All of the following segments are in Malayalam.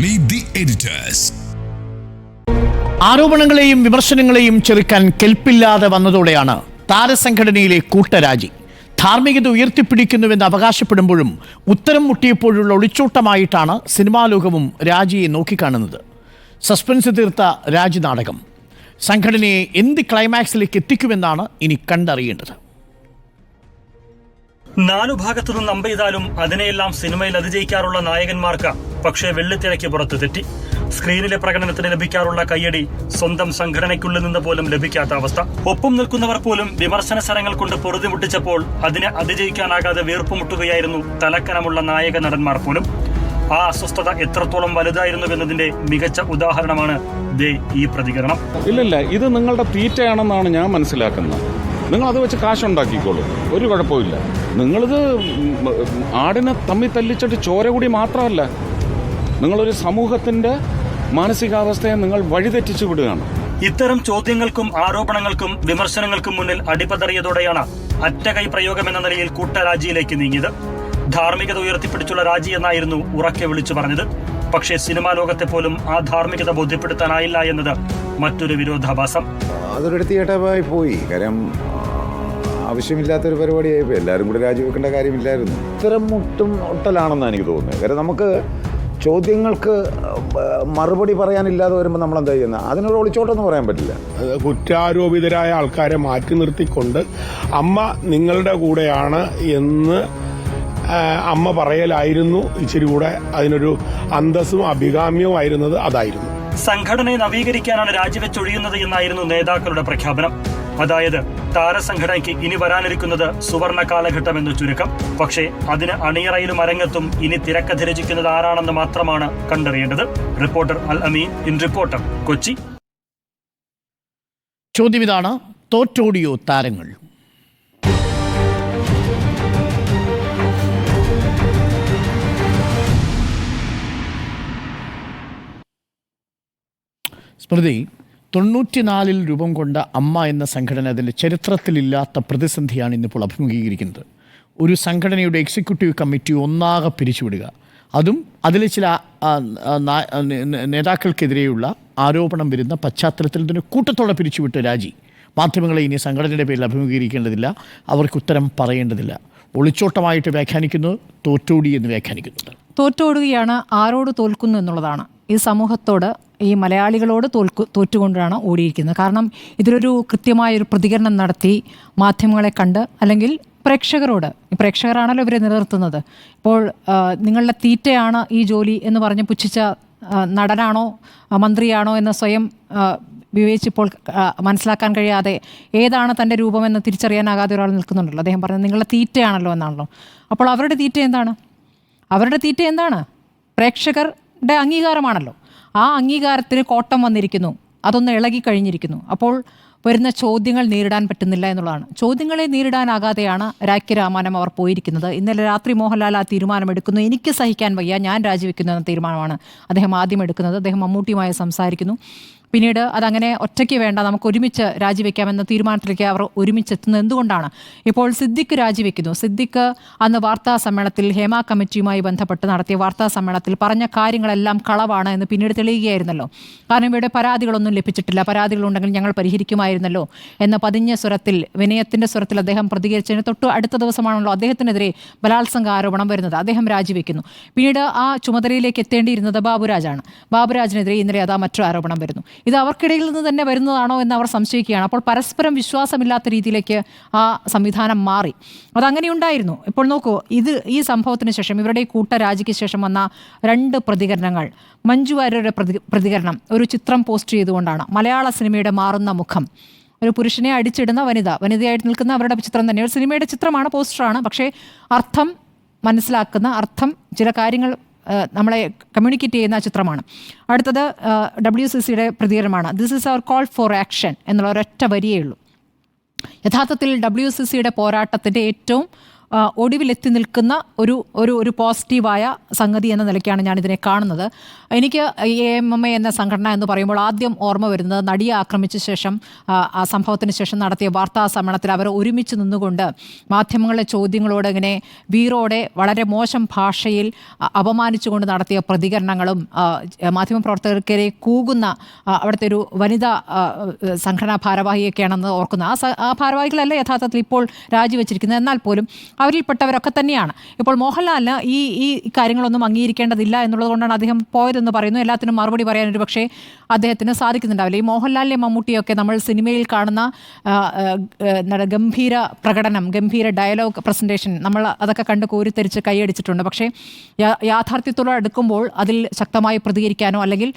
Meet the editors. ആരോപണങ്ങളെയും വിമർശനങ്ങളെയും ചെറുക്കാൻ കെൽപ്പില്ലാതെ വന്നതോടെയാണ് താരസംഘടനയിലെ കൂട്ടരാജി. ധാർമ്മികത ഉയർത്തിപ്പിടിക്കുന്നുവെന്ന് അവകാശപ്പെടുമ്പോഴും ഉത്തരം മുട്ടിയപ്പോഴുള്ള ഒളിച്ചോട്ടമായിട്ടാണ് സിനിമാ ലോകവും രാജിയെ നോക്കിക്കാണുന്നത്. സസ്പെൻസ് തീർത്ത രാജി നാടകം സംഘടനയെ എന്ത് ക്ലൈമാക്സിലേക്ക് എത്തിക്കുമെന്നാണ് ഇനി കണ്ടറിയേണ്ടത്. നാലു ഭാഗത്തു നിന്ന് അമ്പെയ്താലും അതിനെയെല്ലാം സിനിമയിൽ അതിജയിക്കാറുള്ള നായകന്മാർക്ക് പക്ഷേ വെള്ളിത്തിരയ്ക്ക് പുറത്ത് തെറ്റി. സ്ക്രീനിലെ പ്രകടനത്തിന് ലഭിക്കാറുള്ള കയ്യടി സ്വന്തം സംഘടനയ്ക്കുള്ളിൽ നിന്ന് പോലും ലഭിക്കാത്ത അവസ്ഥ. ഒപ്പം നിൽക്കുന്നവർ പോലും വിമർശന സ്വരങ്ങൾ കൊണ്ട് പൊറുതിമുട്ടിച്ചപ്പോൾ അതിനെ അതിജയിക്കാനാകാതെ വീർപ്പുമുട്ടുകയായിരുന്നു തലക്കനമുള്ള നായക നടന്മാർ പോലും. ആ അസ്വസ്ഥത എത്രത്തോളം വലുതായിരുന്നുവെന്നതിന്റെ മികച്ച ഉദാഹരണമാണ് ഈ പ്രതികരണം. ഇല്ലില്ല, ഇത് നിങ്ങളുടെ തീറ്റയാണെന്നാണ് ഞാൻ മനസ്സിലാക്കുന്നത്. നിങ്ങൾ അത് വെച്ച് കാശുണ്ടാക്കിക്കോളൂ, ഒരു കുഴപ്പമില്ല. നിങ്ങളിത് ആടിനെ തമ്മി തല്ലിച്ചിട്ട് ചോര കൂടി മാത്രമല്ല, നിങ്ങളൊരു സമൂഹത്തിന്റെ മാനസികാവസ്ഥയെ നിങ്ങൾ വഴിതെറ്റിച്ചു വിടുകയാണ്. ഇത്തരം ചോദ്യങ്ങൾക്കും ആരോപണങ്ങൾക്കും വിമർശനങ്ങൾക്കും മുന്നിൽ അടിപതറിയതോടെയാണ് അറ്റകൈ പ്രയോഗം എന്ന നിലയിൽ കൂട്ടരാജിയിലേക്ക് നീങ്ങിയത്. ധാർമ്മികത ഉയർത്തിപ്പിടിച്ചുള്ള രാജി എന്നായിരുന്നു ഉറക്കെ വിളിച്ചു പറഞ്ഞത്. പക്ഷേ സിനിമാ ലോകത്തെ പോലും ആ ധാർമ്മികത ബോധ്യപ്പെടുത്താനായില്ല എന്നത് മറ്റൊരു വിരോധാഭാസം. അതൊരു തിയേറ്ററായി പോയി. കാര്യം ആവശ്യമില്ലാത്തൊരു പരിപാടിയായിപ്പോൾ എല്ലാവരും കൂടി രാജിവെക്കേണ്ട കാര്യമില്ലായിരുന്നു. ഇത്തരം ഒട്ടലാണെന്നാണ് എനിക്ക് തോന്നുന്നത്. കാര്യം നമുക്ക് ചോദ്യങ്ങൾക്ക് മറുപടി പറയാനില്ലാതെ വരുമ്പോൾ നമ്മൾ എന്താ ചെയ്യുന്നത്? അതിനൊരു ഒളിച്ചോട്ടെന്ന് പറയാൻ പറ്റില്ല. കുറ്റാരോപിതരായ ആൾക്കാരെ മാറ്റി നിർത്തിക്കൊണ്ട് അമ്മ നിങ്ങളുടെ കൂടെയാണ് എന്ന് അമ്മ പറയലായിരുന്നു ഇച്ചിരി കൂടെ അതിനൊരു അന്തസ്സും അഭികാമ്യവും ആയിരുന്നത് അതായിരുന്നു. സംഘടനയെ നവീകരിക്കാനാണ് രാജിവെച്ചൊഴിയുന്നത് എന്നായിരുന്നു നേതാക്കളുടെ പ്രഖ്യാപനം. അതായത് താരസംഘടനയ്ക്ക് ഇനി വരാനിരിക്കുന്നത് സുവർണ കാലഘട്ടം എന്ന് ചുരുക്കം. പക്ഷേ അതിന് അണിയറയിലും അരങ്ങത്തും ഇനി തിരക്കഥ രചിക്കുന്നത് ആരാണെന്ന് മാത്രമാണ് കണ്ടറിയേണ്ടത്. Reporter Al Ameen, in reporter, Kochi. ചോദ്യം ഇതാണ്: തോറ്റോടിയോ താരങ്ങൾ? സ്മൃതി, 94 രൂപം കൊണ്ട അമ്മ എന്ന സംഘടന അതിൻ്റെ ചരിത്രത്തിലില്ലാത്ത പ്രതിസന്ധിയാണ് ഇന്നിപ്പോൾ അഭിമുഖീകരിക്കുന്നത്. ഒരു സംഘടനയുടെ എക്സിക്യൂട്ടീവ് കമ്മിറ്റി ഒന്നാകെ പിരിച്ചുവിടുക, അതും അതിൽ ചില നേതാക്കൾക്കെതിരെയുള്ള ആരോപണം വരുന്ന പശ്ചാത്തലത്തിൽ ഇതിന് കൂട്ടത്തോടെ പിരിച്ചുവിട്ട് രാജി. മാധ്യമങ്ങളെ ഇനി സംഘടനയുടെ പേരിൽ അഭിമുഖീകരിക്കേണ്ടതില്ല, അവർക്ക് ഉത്തരം പറയേണ്ടതില്ല. ഒളിച്ചോട്ടമായിട്ട് വ്യാഖ്യാനിക്കുന്നത് തോറ്റോടി എന്ന് വ്യാഖ്യാനിക്കുന്നുണ്ട്. തോറ്റോടുകയാണ്. ആരോട് തോൽക്കുന്നു എന്നുള്ളതാണ്. ഈ സമൂഹത്തോട്, ഈ മലയാളികളോട് തോറ്റുകൊണ്ടാണ് ഓടിയിരിക്കുന്നത്. കാരണം ഇതിലൊരു കൃത്യമായൊരു പ്രതികരണം നടത്തി മാധ്യമങ്ങളെ കണ്ട്, അല്ലെങ്കിൽ പ്രേക്ഷകരോട്, ഈ പ്രേക്ഷകരാണല്ലോ ഇവരെ നിലനിർത്തുന്നത്. ഇപ്പോൾ നിങ്ങളുടെ തീറ്റയാണ് ഈ ജോലി എന്ന് പറഞ്ഞ് പുച്ഛിച്ച നടനാണോ മന്ത്രിയാണോ എന്ന് സ്വയം വിവേചിച്ചിപ്പോൾ മനസ്സിലാക്കാൻ കഴിയാതെ ഏതാണ് തൻ്റെ രൂപമെന്ന് തിരിച്ചറിയാനാകാതെ ഒരാൾ നിൽക്കുന്നുണ്ടല്ലോ. അദ്ദേഹം പറഞ്ഞത് നിങ്ങളുടെ തീറ്റയാണല്ലോ എന്നാണല്ലോ. അപ്പോൾ അവരുടെ തീറ്റ എന്താണ്? അവരുടെ തീറ്റ എന്താണ്? പ്രേക്ഷകരുടെ അംഗീകാരമാണല്ലോ. ആ അംഗീകാരത്തിന് കോട്ടം വന്നിരിക്കുന്നു, അതൊന്ന് ഇളകി കഴിഞ്ഞിരിക്കുന്നു. അപ്പോൾ വരുന്ന ചോദ്യങ്ങൾ നേരിടാൻ പറ്റുന്നില്ല എന്നുള്ളതാണ്. ചോദ്യങ്ങളെ നേരിടാനാകാതെയാണ് രാഖ്യരാമാനം അവർ പോയിരിക്കുന്നത്. ഇന്നലെ രാത്രി മോഹൻലാൽ ആ തീരുമാനമെടുക്കുന്നു. എനിക്ക് സഹിക്കാൻ വയ്യ, ഞാൻ രാജിവെക്കുന്നു എന്ന തീരുമാനമാണ് അദ്ദേഹം ആദ്യം എടുക്കുന്നത്. അദ്ദേഹം മമ്മൂട്ടിയുമായി സംസാരിക്കുന്നു. പിന്നീട് അതങ്ങനെ ഒറ്റയ്ക്ക് വേണ്ട, നമുക്ക് ഒരുമിച്ച് രാജിവെക്കാമെന്ന തീരുമാനത്തിലേക്ക് അവർ ഒരുമിച്ചെത്തുന്നത് എന്തുകൊണ്ടാണ്? ഇപ്പോൾ സിദ്ദിഖ് രാജിവെക്കുന്നു. സിദ്ദിഖ് അന്ന് വാർത്താ സമ്മേളനത്തിൽ ഹേമ കമ്മിറ്റിയുമായി ബന്ധപ്പെട്ട് നടത്തിയ വാർത്താ സമ്മേളനത്തിൽ പറഞ്ഞ കാര്യങ്ങളെല്ലാം കളവാണ് എന്ന് പിന്നീട് തെളിയുകയായിരുന്നല്ലോ. കാരണം ഇവിടെ പരാതികളൊന്നും ലഭിച്ചിട്ടില്ല, പരാതികളുണ്ടെങ്കിൽ ഞങ്ങൾ പരിഹരിക്കുമായിരുന്നല്ലോ എന്ന പതിഞ്ഞ സ്വരത്തിൽ, വിനയത്തിൻ്റെ സ്വരത്തിൽ അദ്ദേഹം പ്രതികരിച്ചതിന് തൊട്ട് അടുത്ത ദിവസമാണല്ലോ അദ്ദേഹത്തിനെതിരെ ബലാത്സംഗ ആരോപണം വരുന്നത്. അദ്ദേഹം രാജിവെക്കുന്നു. പിന്നീട് ആ ചുമതലയിലേക്ക് എത്തേണ്ടിയിരുന്നത് ബാബുരാജാണ്. ബാബുരാജിനെതിരെ ഇന്നലെ അതാ മറ്റൊരു ആരോപണം വരുന്നു. ഇത് അവർക്കിടയിൽ നിന്ന് തന്നെ വരുന്നതാണോ എന്ന് അവർ സംശയിക്കുകയാണ്. അപ്പോൾ പരസ്പരം വിശ്വാസമില്ലാത്ത രീതിയിലേക്ക് ആ സംവിധാനം മാറി. അതങ്ങനെ ഉണ്ടായിരുന്നു. ഇപ്പോൾ നോക്കൂ, ഈ സംഭവത്തിന് ശേഷം, ഇവരുടെ ഈ കൂട്ടരാജിക്ക് ശേഷം വന്ന 2 പ്രതികരണങ്ങൾ. മഞ്ജു വാര്യരുടെ പ്രതികരണം ഒരു ചിത്രം പോസ്റ്റ് ചെയ്തുകൊണ്ടാണ്. മലയാള സിനിമയുടെ മാറുന്ന മുഖം, ഒരു പുരുഷനെ അടിച്ചിടുന്ന വനിതയായിട്ട് നിൽക്കുന്ന അവരുടെ ചിത്രം തന്നെ. ഒരു സിനിമയുടെ ചിത്രമാണ്, പോസ്റ്ററാണ്. പക്ഷേ അർത്ഥം മനസ്സിലാക്കുന്ന, അർത്ഥം ചില കാര്യങ്ങൾ നമ്മളെ കമ്മ്യൂണിക്കേറ്റ് ചെയ്യുന്ന ചിത്രമാണ്. അടുത്തത് WCCയുടെ പ്രതികരണമാണ്. This is our call for action എന്നുള്ള ഒരൊറ്റ വരിയേ ഉള്ളൂ. യഥാർത്ഥത്തിൽ WCCയുടെ പോരാട്ടത്തിൻ്റെ ഏറ്റവും ഒടുവിലെത്തി നിൽക്കുന്ന ഒരു ഒരു ഒരു പോസിറ്റീവായ സംഗതി എന്ന നിലയ്ക്കാണ് ഞാനിതിനെ കാണുന്നത്. എനിക്ക് AMMA എന്ന സംഘടന എന്ന് പറയുമ്പോൾ ആദ്യം ഓർമ്മ വരുന്നത് നടിയെ ആക്രമിച്ച ശേഷം ആ സംഭവത്തിന് ശേഷം നടത്തിയ വാർത്താ സമ്മേളനത്തിൽ അവർ ഒരുമിച്ച് നിന്നുകൊണ്ട് മാധ്യമങ്ങളുടെ ചോദ്യങ്ങളോട് ഇങ്ങനെ വീറോടെ വളരെ മോശം ഭാഷയിൽ അപമാനിച്ചുകൊണ്ട് നടത്തിയ പ്രതികരണങ്ങളും മാധ്യമപ്രവർത്തകർക്കെതിരെ കൂകുന്ന അവിടുത്തെ ഒരു വനിതാ സംഘടനാ ഭാരവാഹിയൊക്കെയാണെന്ന് ഓർക്കുന്ന ആ ഭാരവാഹികളല്ല യഥാർത്ഥത്തിൽ ഇപ്പോൾ രാജിവെച്ചിരിക്കുന്നത്. എന്നാൽ പോലും അവരിൽപ്പെട്ടവരൊക്കെ തന്നെയാണ്. ഇപ്പോൾ മോഹൻലാലിന് ഈ കാര്യങ്ങളൊന്നും അംഗീകരിക്കേണ്ടതില്ല എന്നുള്ളത് കൊണ്ടാണ് അദ്ദേഹം പോയതെന്ന് പറയുന്നു. എല്ലാത്തിനും മറുപടി പറയാൻ ഒരു പക്ഷേ അദ്ദേഹത്തിന് സാധിക്കുന്നുണ്ടാവില്ല. ഈ മോഹൻലാലിനെ മമ്മൂട്ടിയൊക്കെ നമ്മൾ സിനിമയിൽ കാണുന്ന ഗംഭീര പ്രകടനം, ഗംഭീര ഡയലോഗ് പ്രസൻറ്റേഷൻ, നമ്മൾ അതൊക്കെ കണ്ട് കോരിത്തെരിച്ച് കൈയടിച്ചിട്ടുണ്ട്. പക്ഷേ യാഥാർത്ഥ്യത്തോട് അടുക്കുമ്പോൾ അതിൽ ശക്തമായി പ്രതികരിക്കാനോ അല്ലെങ്കിൽ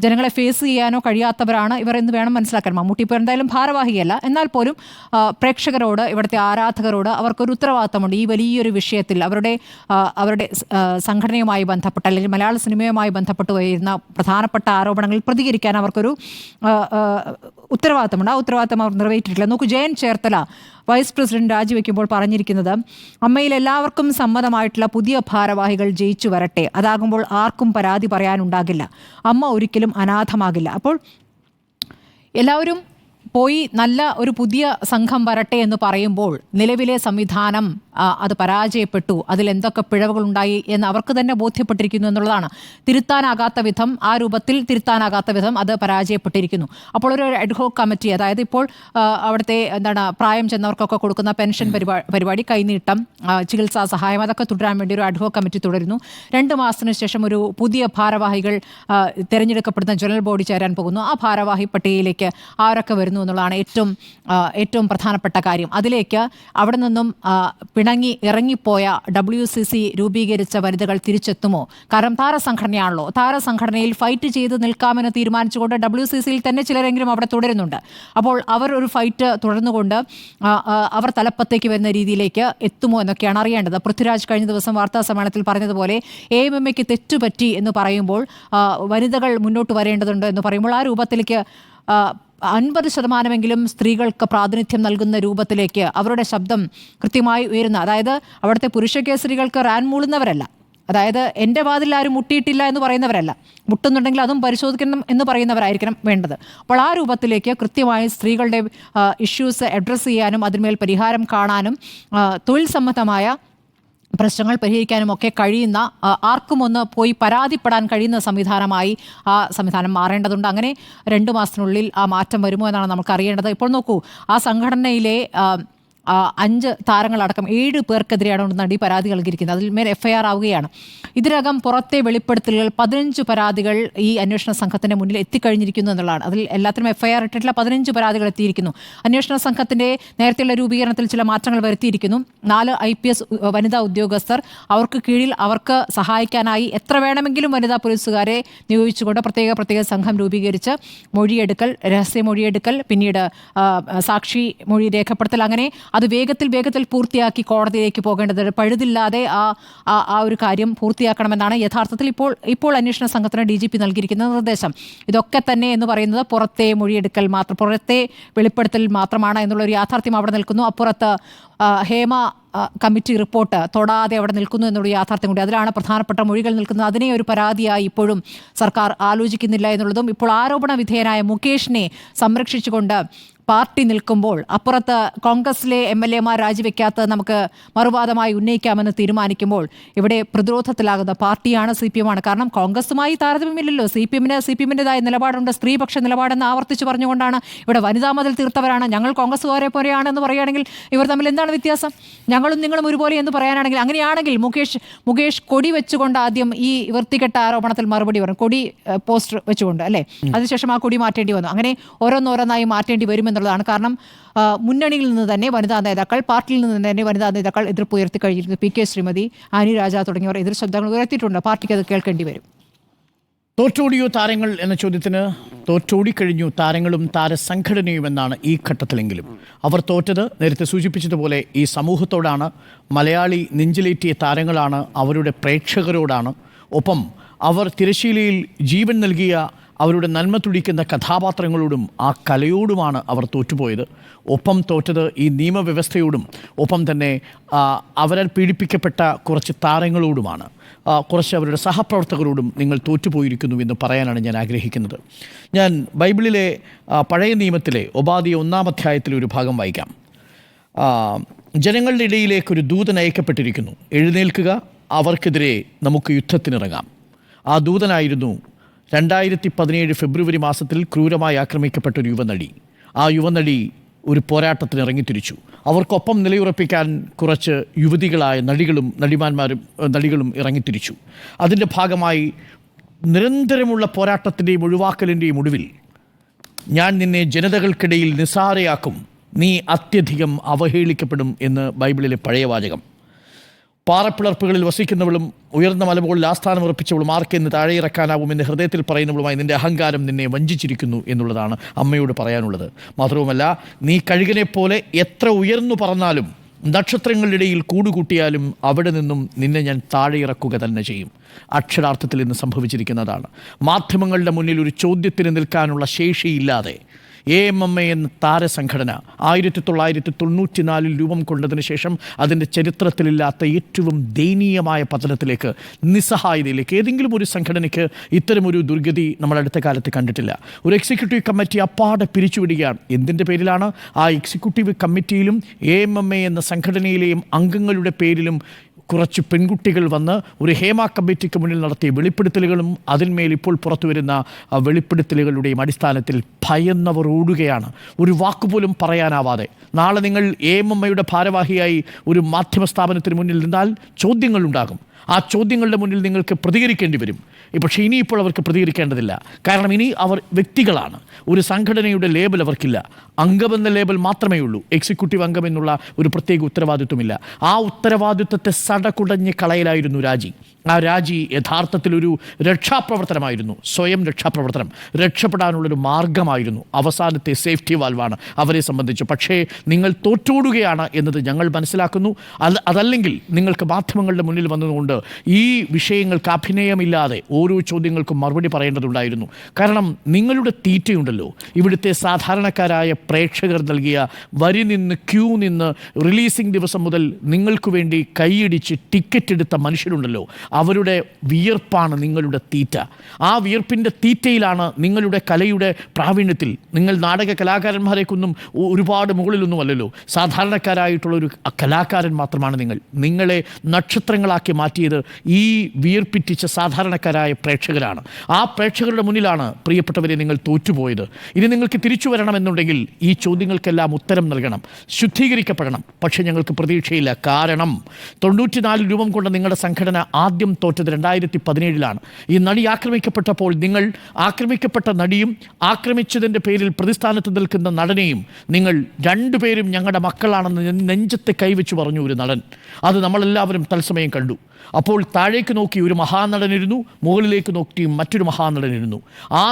ജനങ്ങളെ ഫേസ് ചെയ്യാനോ കഴിയാത്തവരാണ് ഇവർ എന്ന് വേണം മനസ്സിലാക്കാൻ. മമ്മൂട്ടി ഇപ്പോൾ എന്തായാലും ഭാരവാഹിയല്ല. എന്നാൽ പോലും പ്രേക്ഷകരോട്, ഇവിടുത്തെ ആരാധകരോട് അവർക്കൊരു ഉത്തരവാദിത്തമുണ്ട്. ഈ വലിയൊരു വിഷയത്തിൽ അവരുടെ സംഘടനയുമായി ബന്ധപ്പെട്ട് അല്ലെങ്കിൽ മലയാള സിനിമയുമായി ബന്ധപ്പെട്ട് വരുന്ന പ്രധാനപ്പെട്ട ആരോപണങ്ങളിൽ പ്രതികരിക്കാൻ അവർക്കൊരു ഉത്തരവാദിത്തമുണ്ട്. ആ ഉത്തരവാദിത്തം അവർ നിറവേറ്റിയിട്ടില്ല. നോക്കൂ, ജയൻ ചേർത്തല വൈസ് പ്രസിഡന്റ് രാജിവെക്കുമ്പോൾ പറഞ്ഞിരിക്കുന്നത് അമ്മയിൽ എല്ലാവർക്കും സമ്മതമായിട്ടുള്ള പുതിയ ഭാരവാഹികൾ ജയിച്ചു വരട്ടെ, അതാകുമ്പോൾ ആർക്കും പരാതി പറയാനുണ്ടാകില്ല, അമ്മ ഒരിക്കലും അനാഥമാകില്ല. അപ്പോൾ എല്ലാവരും പോയി നല്ല ഒരു പുതിയ സംഘം വരട്ടെ എന്ന് പറയുമ്പോൾ നിലവിലെ സംവിധാനം അത് പരാജയപ്പെട്ടു, അതിലെന്തൊക്കെ പിഴവുകളുണ്ടായി എന്ന് അവർക്ക് തന്നെ ബോധ്യപ്പെട്ടിരിക്കുന്നു എന്നുള്ളതാണ്. തിരുത്താനാകാത്ത വിധം, ആ രൂപത്തിൽ തിരുത്താനാകാത്ത വിധം അത് പരാജയപ്പെട്ടിരിക്കുന്നു. അപ്പോൾ ഒരു അഡ്ഹോക് കമ്മിറ്റി, അതായത് ഇപ്പോൾ അവിടുത്തെ പ്രായം ചെന്നവർക്കൊക്കെ കൊടുക്കുന്ന പെൻഷൻ പരിപാടി, കൈനീട്ടം, ചികിത്സാ സഹായം, അതൊക്കെ തുടരാൻ വേണ്ടി ഒരു അഡ്ഹോക് കമ്മിറ്റി തുടരുന്നു. 2 മാസത്തിന് ശേഷം ഒരു പുതിയ ഭാരവാഹികൾ തിരഞ്ഞെടുക്കപ്പെടുന്ന ജനറൽ ബോഡി ചേരാൻ പോകുന്നു. ആ ഭാരവാഹി പട്ടികയിലേക്ക് ആരൊക്കെ വരുന്നു എന്നുള്ളതാണ് ഏറ്റവും പ്രധാനപ്പെട്ട കാര്യം. അതിലേക്ക് അവിടെ നിന്നും ഇറങ്ങിപ്പോയ WCC രൂപീകരിച്ച വനിതകൾ തിരിച്ചെത്തുമോ? കാരണം താരസംഘടനയാണല്ലോ. താരസംഘടനയിൽ ഫൈറ്റ് ചെയ്ത് നിൽക്കാമെന്ന് തീരുമാനിച്ചുകൊണ്ട് WCCയിൽ തന്നെ ചിലരെങ്കിലും അവിടെ തുടരുന്നുണ്ട്. അപ്പോൾ അവർ ഒരു ഫൈറ്റ് തുടർന്നുകൊണ്ട് അവർ തലപ്പത്തേക്ക് വരുന്ന രീതിയിലേക്ക് എത്തുമോ എന്നൊക്കെയാണ് അറിയേണ്ടത്. പൃഥ്വിരാജ് കഴിഞ്ഞ ദിവസം വാർത്താ സമ്മേളനത്തിൽ പറഞ്ഞതുപോലെ AMMയ്ക്ക് തെറ്റുപറ്റി എന്ന് പറയുമ്പോൾ വനിതകൾ മുന്നോട്ട് വരേണ്ടതുണ്ട് എന്ന് പറയുമ്പോൾ ആ രൂപത്തിലേക്ക് 50% സ്ത്രീകൾക്ക് പ്രാതിനിധ്യം നൽകുന്ന രൂപത്തിലേക്ക് അവരുടെ ശബ്ദം കൃത്യമായി ഉയരുന്ന, അതായത് അവിടുത്തെ പുരുഷ കേസരികൾക്ക് റാൻ മൂളുന്നവരല്ല, അതായത് എൻ്റെ വാതിൽ ആരും മുട്ടിയിട്ടില്ല എന്ന് പറയുന്നവരല്ല, മുട്ടുന്നുണ്ടെങ്കിൽ അതും പരിശോധിക്കണം എന്ന് പറയുന്നവരായിരിക്കണം വേണ്ടത്. അപ്പോൾ ആ രൂപത്തിലേക്ക് കൃത്യമായി സ്ത്രീകളുടെ ഇഷ്യൂസ് അഡ്രസ്സ് ചെയ്യാനും അതിന്മേൽ പരിഹാരം കാണാനും തൊഴിൽ സംബന്ധമായ പ്രശ്നങ്ങൾ പരിഹരിക്കാനും ഒക്കെ കഴിയുന്ന, ആർക്കും ഒന്ന് പോയി പരാതിപ്പെടാൻ കഴിയുന്ന സംവിധാനമായി ആ സംവിധാനം മാറേണ്ടതുണ്ട്. അങ്ങനെ 2 മാസത്തിനുള്ളിൽ ആ മാറ്റം വരുമോ എന്നാണ് നമുക്ക് അറിയേണ്ടത്. ഇപ്പോൾ നോക്കൂ, ആ സംഘടനയിലെ 5 താരങ്ങളടക്കം 7 പേർക്കെതിരെയാണ് നടി പരാതി നൽകിയിരിക്കുന്നത്. അതിന്മേൽ FIR ആവുകയാണ്. ഇതിനകം പുറത്തെ വെളിപ്പെടുത്തലുകൾ 15 പരാതികൾ ഈ അന്വേഷണ സംഘത്തിന്റെ മുന്നിൽ എത്തിക്കഴിഞ്ഞിരിക്കുന്നു എന്നുള്ളതാണ്. അതിൽ എല്ലാത്തിനും FIR ഇട്ടിട്ടുള്ള 15 പരാതികൾ എത്തിയിരിക്കുന്നു. അന്വേഷണ സംഘത്തിന്റെ നേരത്തെയുള്ള രൂപീകരണത്തിൽ ചില മാറ്റങ്ങൾ വരുത്തിയിരിക്കുന്നു. 4 IPS വനിതാ ഉദ്യോഗസ്ഥർ, അവർക്ക് കീഴിൽ അവർക്ക് സഹായിക്കാനായി എത്ര വേണമെങ്കിലും വനിതാ പോലീസുകാരെ നിയോഗിച്ചുകൊണ്ട് പ്രത്യേക സംഘം രൂപീകരിച്ച് മൊഴിയെടുക്കൽ, രഹസ്യ മൊഴിയെടുക്കൽ, പിന്നീട് സാക്ഷി മൊഴി രേഖപ്പെടുത്തൽ, അങ്ങനെ അത് വേഗത്തിൽ പൂർത്തിയാക്കി കോടതിയിലേക്ക് പോകേണ്ടത്, പഴുതില്ലാതെ ആ ഒരു കാര്യം പൂർത്തിയാക്കണമെന്നാണ് യഥാർത്ഥത്തിൽ ഇപ്പോൾ അന്വേഷണ സംഘത്തിന് DGP നൽകിയിരിക്കുന്ന നിർദ്ദേശം. ഇതൊക്കെ തന്നെ എന്ന് പറയുന്നത് പുറത്തെ മൊഴിയെടുക്കൽ മാത്രം, പുറത്തെ വെളിപ്പെടുത്തൽ മാത്രമാണ് എന്നുള്ളൊരു യാഥാർത്ഥ്യം അവിടെ നിൽക്കുന്നു. അപ്പുറത്ത് ഹേമ കമ്മിറ്റി റിപ്പോർട്ട് തൊടാതെ അവിടെ നിൽക്കുന്നു എന്നുള്ള യാഥാർത്ഥ്യം കൂടി, അതിലാണ് പ്രധാനപ്പെട്ട മൊഴികൾ നിൽക്കുന്നത്. അതിനെ ഒരു പരാതിയായി ഇപ്പോഴും സർക്കാർ ആലോചിക്കുന്നില്ല എന്നുള്ളതും, ഇപ്പോൾ ആരോപണ വിധേയനായ മുകേഷിനെ സംരക്ഷിച്ചുകൊണ്ട് പാർട്ടി നിൽക്കുമ്പോൾ അപ്പുറത്ത് കോൺഗ്രസിലെ MLA-മാർ രാജിവെക്കാത്തത് നമുക്ക് മറുവാദമായി ഉന്നയിക്കാമെന്ന് തീരുമാനിക്കുമ്പോൾ ഇവിടെ പ്രതിരോധത്തിലാകുന്ന പാർട്ടിയാണ് CPM-ആണ്. കാരണം കോൺഗ്രസുമായി താരതമ്യമില്ലല്ലോ. CPM-ൻ്റെതായ നിലപാടുണ്ട്, സ്ത്രീപക്ഷ നിലപാടെന്ന് ആവർത്തിച്ച് പറഞ്ഞുകൊണ്ടാണ് ഇവിടെ വനിതാ മതിൽ തീർത്തവരാണ്, ഞങ്ങൾ കോൺഗ്രസ്സുകാരെ പോലെയാണെന്ന് പറയുകയാണെങ്കിൽ ഇവർ തമ്മിൽ എന്താണ് വ്യത്യാസം? ഞങ്ങളും നിങ്ങളും ഒരുപോലെ എന്ന് പറയാനാണെങ്കിൽ, അങ്ങനെയാണെങ്കിൽ മുകേഷ് കൊടി വെച്ചുകൊണ്ട് ആദ്യം ഈ വൃത്തികെട്ട ആരോപണത്തിൽ മറുപടി പറഞ്ഞു, കൊടി പോസ്റ്റർ വെച്ചുകൊണ്ട് അല്ലേ, അതിനുശേഷം ആ കൊടി മാറ്റേണ്ടി വന്നു. അങ്ങനെ ഓരോന്നോരോന്നായി മാറ്റേണ്ടി വരുമെന്നുള്ളതാണ്. കാരണം മുന്നണിയിൽ നിന്ന് തന്നെ വനിതാ നേതാക്കൾ, പാർട്ടിയിൽ നിന്ന് തന്നെ വനിതാ നേതാക്കൾ എതിർപ്പ് ഉയർത്തി കഴിഞ്ഞിരുന്നു. PK ശ്രീമതി, ആനി രാജ തുടങ്ങിയവർ എതിർ ശബ്ദങ്ങൾ ഉയർത്തിയിട്ടുണ്ട്. പാർട്ടിക്ക് അത് കേൾക്കേണ്ടി വരും. തോറ്റോടിയോ താരങ്ങൾ എന്ന ചോദ്യത്തിന് തോറ്റോടിക്കഴിഞ്ഞു താരങ്ങളും താരസംഘടനയും എന്നാണ് ഈ ഘട്ടത്തിലെങ്കിലും. അവർ തോറ്റത് നേരത്തെ സൂചിപ്പിച്ചതുപോലെ ഈ സമൂഹത്തോടാണ്, മലയാളി നെഞ്ചിലേറ്റിയ താരങ്ങളാണ്, അവരുടെ പ്രേക്ഷകരോടാണ്. ഒപ്പം അവർ തിരശ്ശീലയിൽ ജീവൻ നൽകിയ അവരുടെ നന്മ തുടിക്കുന്ന കഥാപാത്രങ്ങളോടും ആ കലയോടുമാണ് അവർ തോറ്റുപോയത്. ഒപ്പം തോറ്റത് ഈ നിയമവ്യവസ്ഥയോടും ഒപ്പം തന്നെ അവരാൽ പീഡിപ്പിക്കപ്പെട്ട കുറച്ച് താരങ്ങളോടുമാണ്, കുറച്ച് അവരുടെ സഹപ്രവർത്തകരോടും നിങ്ങൾ തോറ്റുപോയിരിക്കുന്നു എന്ന് പറയാനാണ് ഞാൻ ആഗ്രഹിക്കുന്നത്. ഞാൻ ബൈബിളിലെ പഴയ നിയമത്തിലെ ഒബാദിയ 1-ാം അധ്യായത്തിലെ ഒരു ഭാഗം വായിക്കാം. ജനങ്ങളുടെ ഇടയിലേക്കൊരു ദൂതൻ അയക്കപ്പെട്ടിരിക്കുന്നു, എഴുന്നേൽക്കുക, അവർക്കെതിരെ നമുക്ക് യുദ്ധത്തിനിറങ്ങാം. ആ ദൂതനായിരുന്നു 2017 ഫെബ്രുവരി മാസത്തിൽ ക്രൂരമായി ആക്രമിക്കപ്പെട്ട ഒരു യുവനടി. ആ യുവനടി ഒരു പോരാട്ടത്തിന് ഇറങ്ങിത്തിരിച്ചു. അവർക്കൊപ്പം നിലയുറപ്പിക്കാൻ കുറച്ച് യുവതികളായ നടികളും ഇറങ്ങിത്തിരിച്ചു. അതിൻ്റെ ഭാഗമായി നിരന്തരമുള്ള പോരാട്ടത്തിൻ്റെയും ഒഴിവാക്കലിൻ്റെയും ഒടുവിൽ ഞാൻ നിന്നെ ജനതകൾക്കിടയിൽ നിസ്സാരയാക്കും, നീ അത്യധികം അവഹേളിക്കപ്പെടും എന്ന് ബൈബിളിലെ പഴയ വാചകം. പാറപ്പിളർപ്പുകളിൽ വസിക്കുന്നവളും ഉയർന്ന മലമുകളിൽ ആസ്ഥാനം ഉറപ്പിച്ചവളും ആർക്കെന്ന് താഴെ ഇറക്കാനാവുമെന്ന് ഹൃദയത്തിൽ പറയുന്നവളുമായി നിന്റെ അഹങ്കാരം നിന്നെ വഞ്ചിച്ചിരിക്കുന്നു എന്നുള്ളതാണ് അമ്മയോട് പറയാനുള്ളത്. മാത്രവുമല്ല, നീ കഴുകനെ പോലെ എത്ര ഉയർന്നു പറന്നാലും നക്ഷത്രങ്ങളുടെ ഇടയിൽ കൂടുകൂട്ടിയാലും അവിടെ നിന്നും നിന്നെ ഞാൻ താഴെ ഇറക്കുക തന്നെ ചെയ്യും. അക്ഷരാർത്ഥത്തിൽ ഇന്ന് സംഭവിച്ചിരിക്കുന്നതാണ്. മാധ്യമങ്ങളുടെ മുന്നിൽ ഒരു ചോദ്യത്തിന് നിൽക്കാനുള്ള ശേഷിയില്ലാതെ AMMA എന്ന താരസംഘടന 1994 രൂപം കൊണ്ടതിന് ശേഷം അതിൻ്റെ ചരിത്രത്തിലില്ലാത്ത ഏറ്റവും ദയനീയമായ പതനത്തിലേക്ക്, നിസ്സഹായതയിലേക്ക്, ഏതെങ്കിലും ഒരു സംഘടനയ്ക്ക് ഇത്തരമൊരു ദുർഗതി നമ്മൾ അടുത്ത കാലത്ത് കണ്ടിട്ടില്ല. ഒരു എക്സിക്യൂട്ടീവ് കമ്മിറ്റി അപ്പാടെ പിരിച്ചുവിടുകയാണ്. എന്തിൻ്റെ പേരിലാണ്? ആ എക്സിക്യൂട്ടീവ് കമ്മിറ്റിയിലും AMMA എന്ന സംഘടനയിലെയും അംഗങ്ങളുടെ പേരിലും കുറച്ച് പെൺകുട്ടികൾ വന്ന് ഒരു ഹേമ കമ്മിറ്റിക്ക് മുന്നിൽ നടത്തിയ വെളിപ്പെടുത്തലുകളും അതിന്മേൽ ഇപ്പോൾ പുറത്തു വരുന്ന വെളിപ്പെടുത്തലുകളുടെയും അടിസ്ഥാനത്തിൽ ഭയന്നവർ ഓടുകയാണ്, ഒരു വാക്കുപോലും പറയാനാവാതെ. നാളെ നിങ്ങൾ AMMയുടെ ഭാരവാഹിയായി ഒരു മാധ്യമ സ്ഥാപനത്തിന് മുന്നിൽ നിന്നാൽ ചോദ്യങ്ങളുണ്ടാകും. ആ ചോദ്യങ്ങളുടെ മുന്നിൽ നിങ്ങൾക്ക് പ്രതികരിക്കേണ്ടി വരും. പക്ഷേ ഇനിയിപ്പോൾ അവർക്ക് പ്രതികരിക്കേണ്ടതില്ല. കാരണം ഇനി അവർ വ്യക്തികളാണ്. ഒരു സംഘടനയുടെ ലേബൽ അവർക്കില്ല. അംഗമെന്ന ലേബൽ മാത്രമേ ഉള്ളൂ. എക്സിക്യൂട്ടീവ് അംഗം എന്നുള്ള ഒരു പ്രത്യേക ഉത്തരവാദിത്വമില്ല. ആ ഉത്തരവാദിത്വത്തെ സടകുടഞ്ഞ് കളയലായിരുന്നു രാജി. ആ രാജി യഥാർത്ഥത്തിലൊരു രക്ഷാപ്രവർത്തനമായിരുന്നു, സ്വയം രക്ഷാപ്രവർത്തനം, രക്ഷപ്പെടാനുള്ളൊരു മാർഗമായിരുന്നു, അവസാനത്തെ സേഫ്റ്റി വാൽവാണ് അവരെ സംബന്ധിച്ച്. പക്ഷേ നിങ്ങൾ തോറ്റോടുകയാണ് എന്നത് ഞങ്ങൾ മനസ്സിലാക്കുന്നു. അതല്ലെങ്കിൽ നിങ്ങൾക്ക് മാധ്യമങ്ങളുടെ മുന്നിൽ വന്നതുകൊണ്ട് ഈ വിഷയങ്ങൾക്ക് അഭിനയമില്ലാതെ ഓരോ ചോദ്യങ്ങൾക്കും മറുപടി പറയേണ്ടതുണ്ടായിരുന്നു. കാരണം നിങ്ങളുടെ തീറ്റയുണ്ടല്ലോ, ഇവിടുത്തെ സാധാരണക്കാരായ പ്രേക്ഷകർ നൽകിയ വരി നിന്ന് ക്യൂ നിന്ന് റിലീസിംഗ് ദിവസം മുതൽ നിങ്ങൾക്ക് വേണ്ടി കൈയടിച്ച് ടിക്കറ്റ് എടുത്ത മനുഷ്യരുണ്ടല്ലോ, അവരുടെ വിയർപ്പാണ് നിങ്ങളുടെ തീറ്റ. ആ വിയർപ്പിൻ്റെ തീറ്റയിലാണ് നിങ്ങളുടെ കലയുടെ പ്രാവീണ്യത്തിൽ. നിങ്ങൾ നാടക കലാകാരന്മാരെക്കൊന്നും ഒരുപാട് മുകളിലൊന്നും അല്ലല്ലോ, സാധാരണക്കാരായിട്ടുള്ളൊരു കലാകാരൻ മാത്രമാണ് നിങ്ങൾ. നിങ്ങളെ നക്ഷത്രങ്ങളാക്കി മാറ്റിയത് ഈ വിയർപ്പിറ്റിച്ച സാധാരണക്കാരായ പ്രേക്ഷകരാണ്. ആ പ്രേക്ഷകരുടെ മുന്നിലാണ് പ്രിയപ്പെട്ടവരെ നിങ്ങൾ തോറ്റുപോയത്. ഇനി നിങ്ങൾക്ക് തിരിച്ചു വരണമെന്നുണ്ടെങ്കിൽ ഈ ചോദ്യങ്ങൾക്കെല്ലാം ഉത്തരം നൽകണം, ശുദ്ധീകരിക്കപ്പെടണം. പക്ഷേ ഞങ്ങൾക്ക് പ്രതീക്ഷയില്ല. കാരണം 94 രൂപം കൊണ്ട് നിങ്ങളുടെ സംഘടന ആദ്യം തോറ്റത് 2017 ഈ നടി ആക്രമിക്കപ്പെട്ടപ്പോൾ നിങ്ങൾ ആക്രമിക്കപ്പെട്ട നടിയും ആക്രമിച്ചതിൻ്റെ പേരിൽ പ്രതിസ്ഥാനത്ത് നിൽക്കുന്ന നടനെയും നിങ്ങൾ രണ്ടുപേരും ഞങ്ങളുടെ മക്കളാണെന്ന് നെഞ്ചത്ത് കൈവച്ച് പറഞ്ഞു ഒരു നടൻ. അത് നമ്മളെല്ലാവരും തത്സമയം കണ്ടു. അപ്പോൾ താഴേക്ക് നോക്കി ഒരു മഹാനടനിരുന്നു, മുകളിലേക്ക് നോക്കി മറ്റൊരു മഹാനടനിരുന്നു. ആ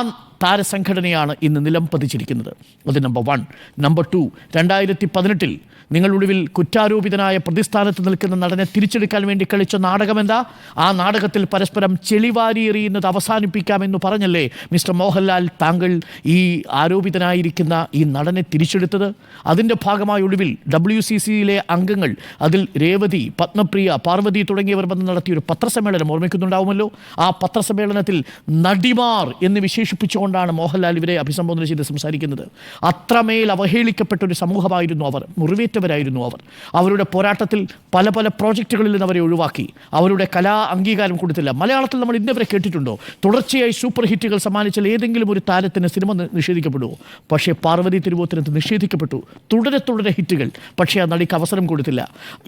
താരസംഘടനയാണ് ഇന്ന് നിലം പതിച്ചിരിക്കുന്നത്. അത് നമ്പർ 1. നമ്പർ 2, 2018 നിങ്ങളൊടുവിൽ കുറ്റാരോപിതനായ പ്രതിസ്ഥാനത്ത് നിൽക്കുന്ന നടനെ തിരിച്ചെടുക്കാൻ വേണ്ടി കളിച്ച നാടകം എന്താ? ആ നാടകത്തിൽ പരസ്പരം ചെളിവാരി എറിയുന്നത് അവസാനിപ്പിക്കാമെന്ന് പറഞ്ഞല്ലേ മിസ്റ്റർ മോഹൻലാൽ താങ്കൾ ഈ ആരോപിതനായിരിക്കുന്ന ഈ നടനെ തിരിച്ചെടുത്തത്? അതിൻ്റെ ഭാഗമായി ഒടുവിൽ WCCയിലെ അംഗങ്ങൾ, അതിൽ രേവതി, പത്മപ്രിയ, പാർവതി തുടങ്ങിയവർ വന്ന് നടത്തിയൊരു പത്രസമ്മേളനം ഓർമ്മിക്കുന്നുണ്ടാവുമല്ലോ. ആ പത്രസമ്മേളനത്തിൽ നടിമാർ എന്ന് വിശേഷിപ്പിച്ചുകൊണ്ടാണ് മോഹൻലാൽ ഇവരെ അഭിസംബോധന ചെയ്ത് സംസാരിക്കുന്നത്. അത്രമേൽ അവഹേളിക്കപ്പെട്ട ഒരു സമൂഹമായിരുന്നു അവർ, മുറിവേറ്റവരായിരുന്നു അവർ. അവരുടെ പോരാട്ടത്തിൽ പല പല പ്രോജക്റ്റുകളിൽ നിന്ന് അവരെ ഒഴിവാക്കി, അവരുടെ കലാ അംഗീകാരം കൊടുത്തില്ല. മലയാളത്തിൽ നമ്മൾ ഇന്നവരെ കേട്ടിട്ടുണ്ടോ? തുടർച്ചയായി സൂപ്പർ ഹിറ്റുകൾ സമ്മാനിച്ചാൽ ഏതെങ്കിലും ഒരു താരത്തിന് സിനിമ നിഷേധിക്കപ്പെടുമോ? പക്ഷേ പാർവതി തിരുവോത്തരത്ത് നിഷേധിക്കപ്പെട്ടു. തുടരെ ഹിറ്റുകൾ. പക്ഷേ ആ നടിക്ക് അവസരം കൊടുത്തില്ല.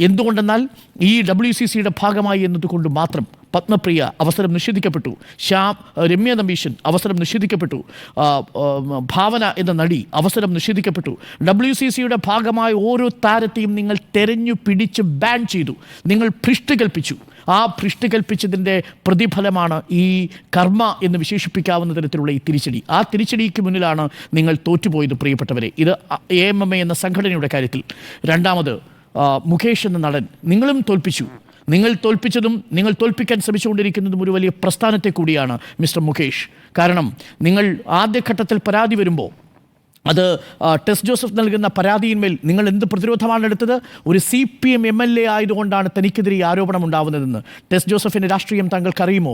എന്തുകൊണ്ടെന്നാൽ ഈ WCCയുടെ ഭാഗമായി എന്നതുകൊണ്ട് മാത്രം. പത്മപ്രിയ അവസരം നിഷേധിക്കപ്പെട്ടു. രമ്യ നമ്പീശൻ അവസരം നിഷേധിക്കപ്പെട്ടു. ഭാവന എന്ന നടി അവസരം നിഷേധിക്കപ്പെട്ടു. WCCയുടെ ഭാഗമായ ഓരോ താരത്തെയും നിങ്ങൾ തെരഞ്ഞു പിടിച്ച് ബാൻ ചെയ്തു. നിങ്ങൾ ഭ്രഷ്ട് കൽപ്പിച്ചു. ആ ഭ്രഷ്ട് കൽപ്പിച്ചതിൻ്റെ പ്രതിഫലമാണ് ഈ കർമ്മ എന്ന് വിശേഷിപ്പിക്കാവുന്ന തരത്തിലുള്ള ഈ തിരിച്ചടി. ആ തിരിച്ചടിക്ക് മുന്നിലാണ് നിങ്ങൾ തോറ്റുപോയത് പ്രിയപ്പെട്ടവരെ. ഇത് AMMA എന്ന സംഘടനയുടെ കാര്യത്തിൽ. രണ്ടാമത്, മുകേഷ് എന്ന നടൻ നിങ്ങളും തോൽപ്പിച്ചു. നിങ്ങൾ തോൽപ്പിച്ചതും നിങ്ങൾ തോൽപ്പിക്കാൻ ശ്രമിച്ചുകൊണ്ടിരിക്കുന്നതും ഒരു വലിയ പ്രസ്ഥാനത്തെ കൂടിയാണ് മിസ്റ്റർ മുകേഷ്. കാരണം നിങ്ങൾ ആദ്യഘട്ടത്തിൽ പരാതി വരുമ്പോൾ അത് ടെസ് ജോസഫ് നൽകുന്ന പരാതിയിന്മേൽ നിങ്ങൾ എന്ത് പ്രതിരോധമാണ് എടുത്തത്? ഒരു CPM MLA ആയതുകൊണ്ടാണ് തനിക്കെതിരെ ഈ ആരോപണം ഉണ്ടാവുന്നതെന്ന്. ടെസ് ജോസഫിൻ്റെ രാഷ്ട്രീയം താങ്കൾക്കറിയുമോ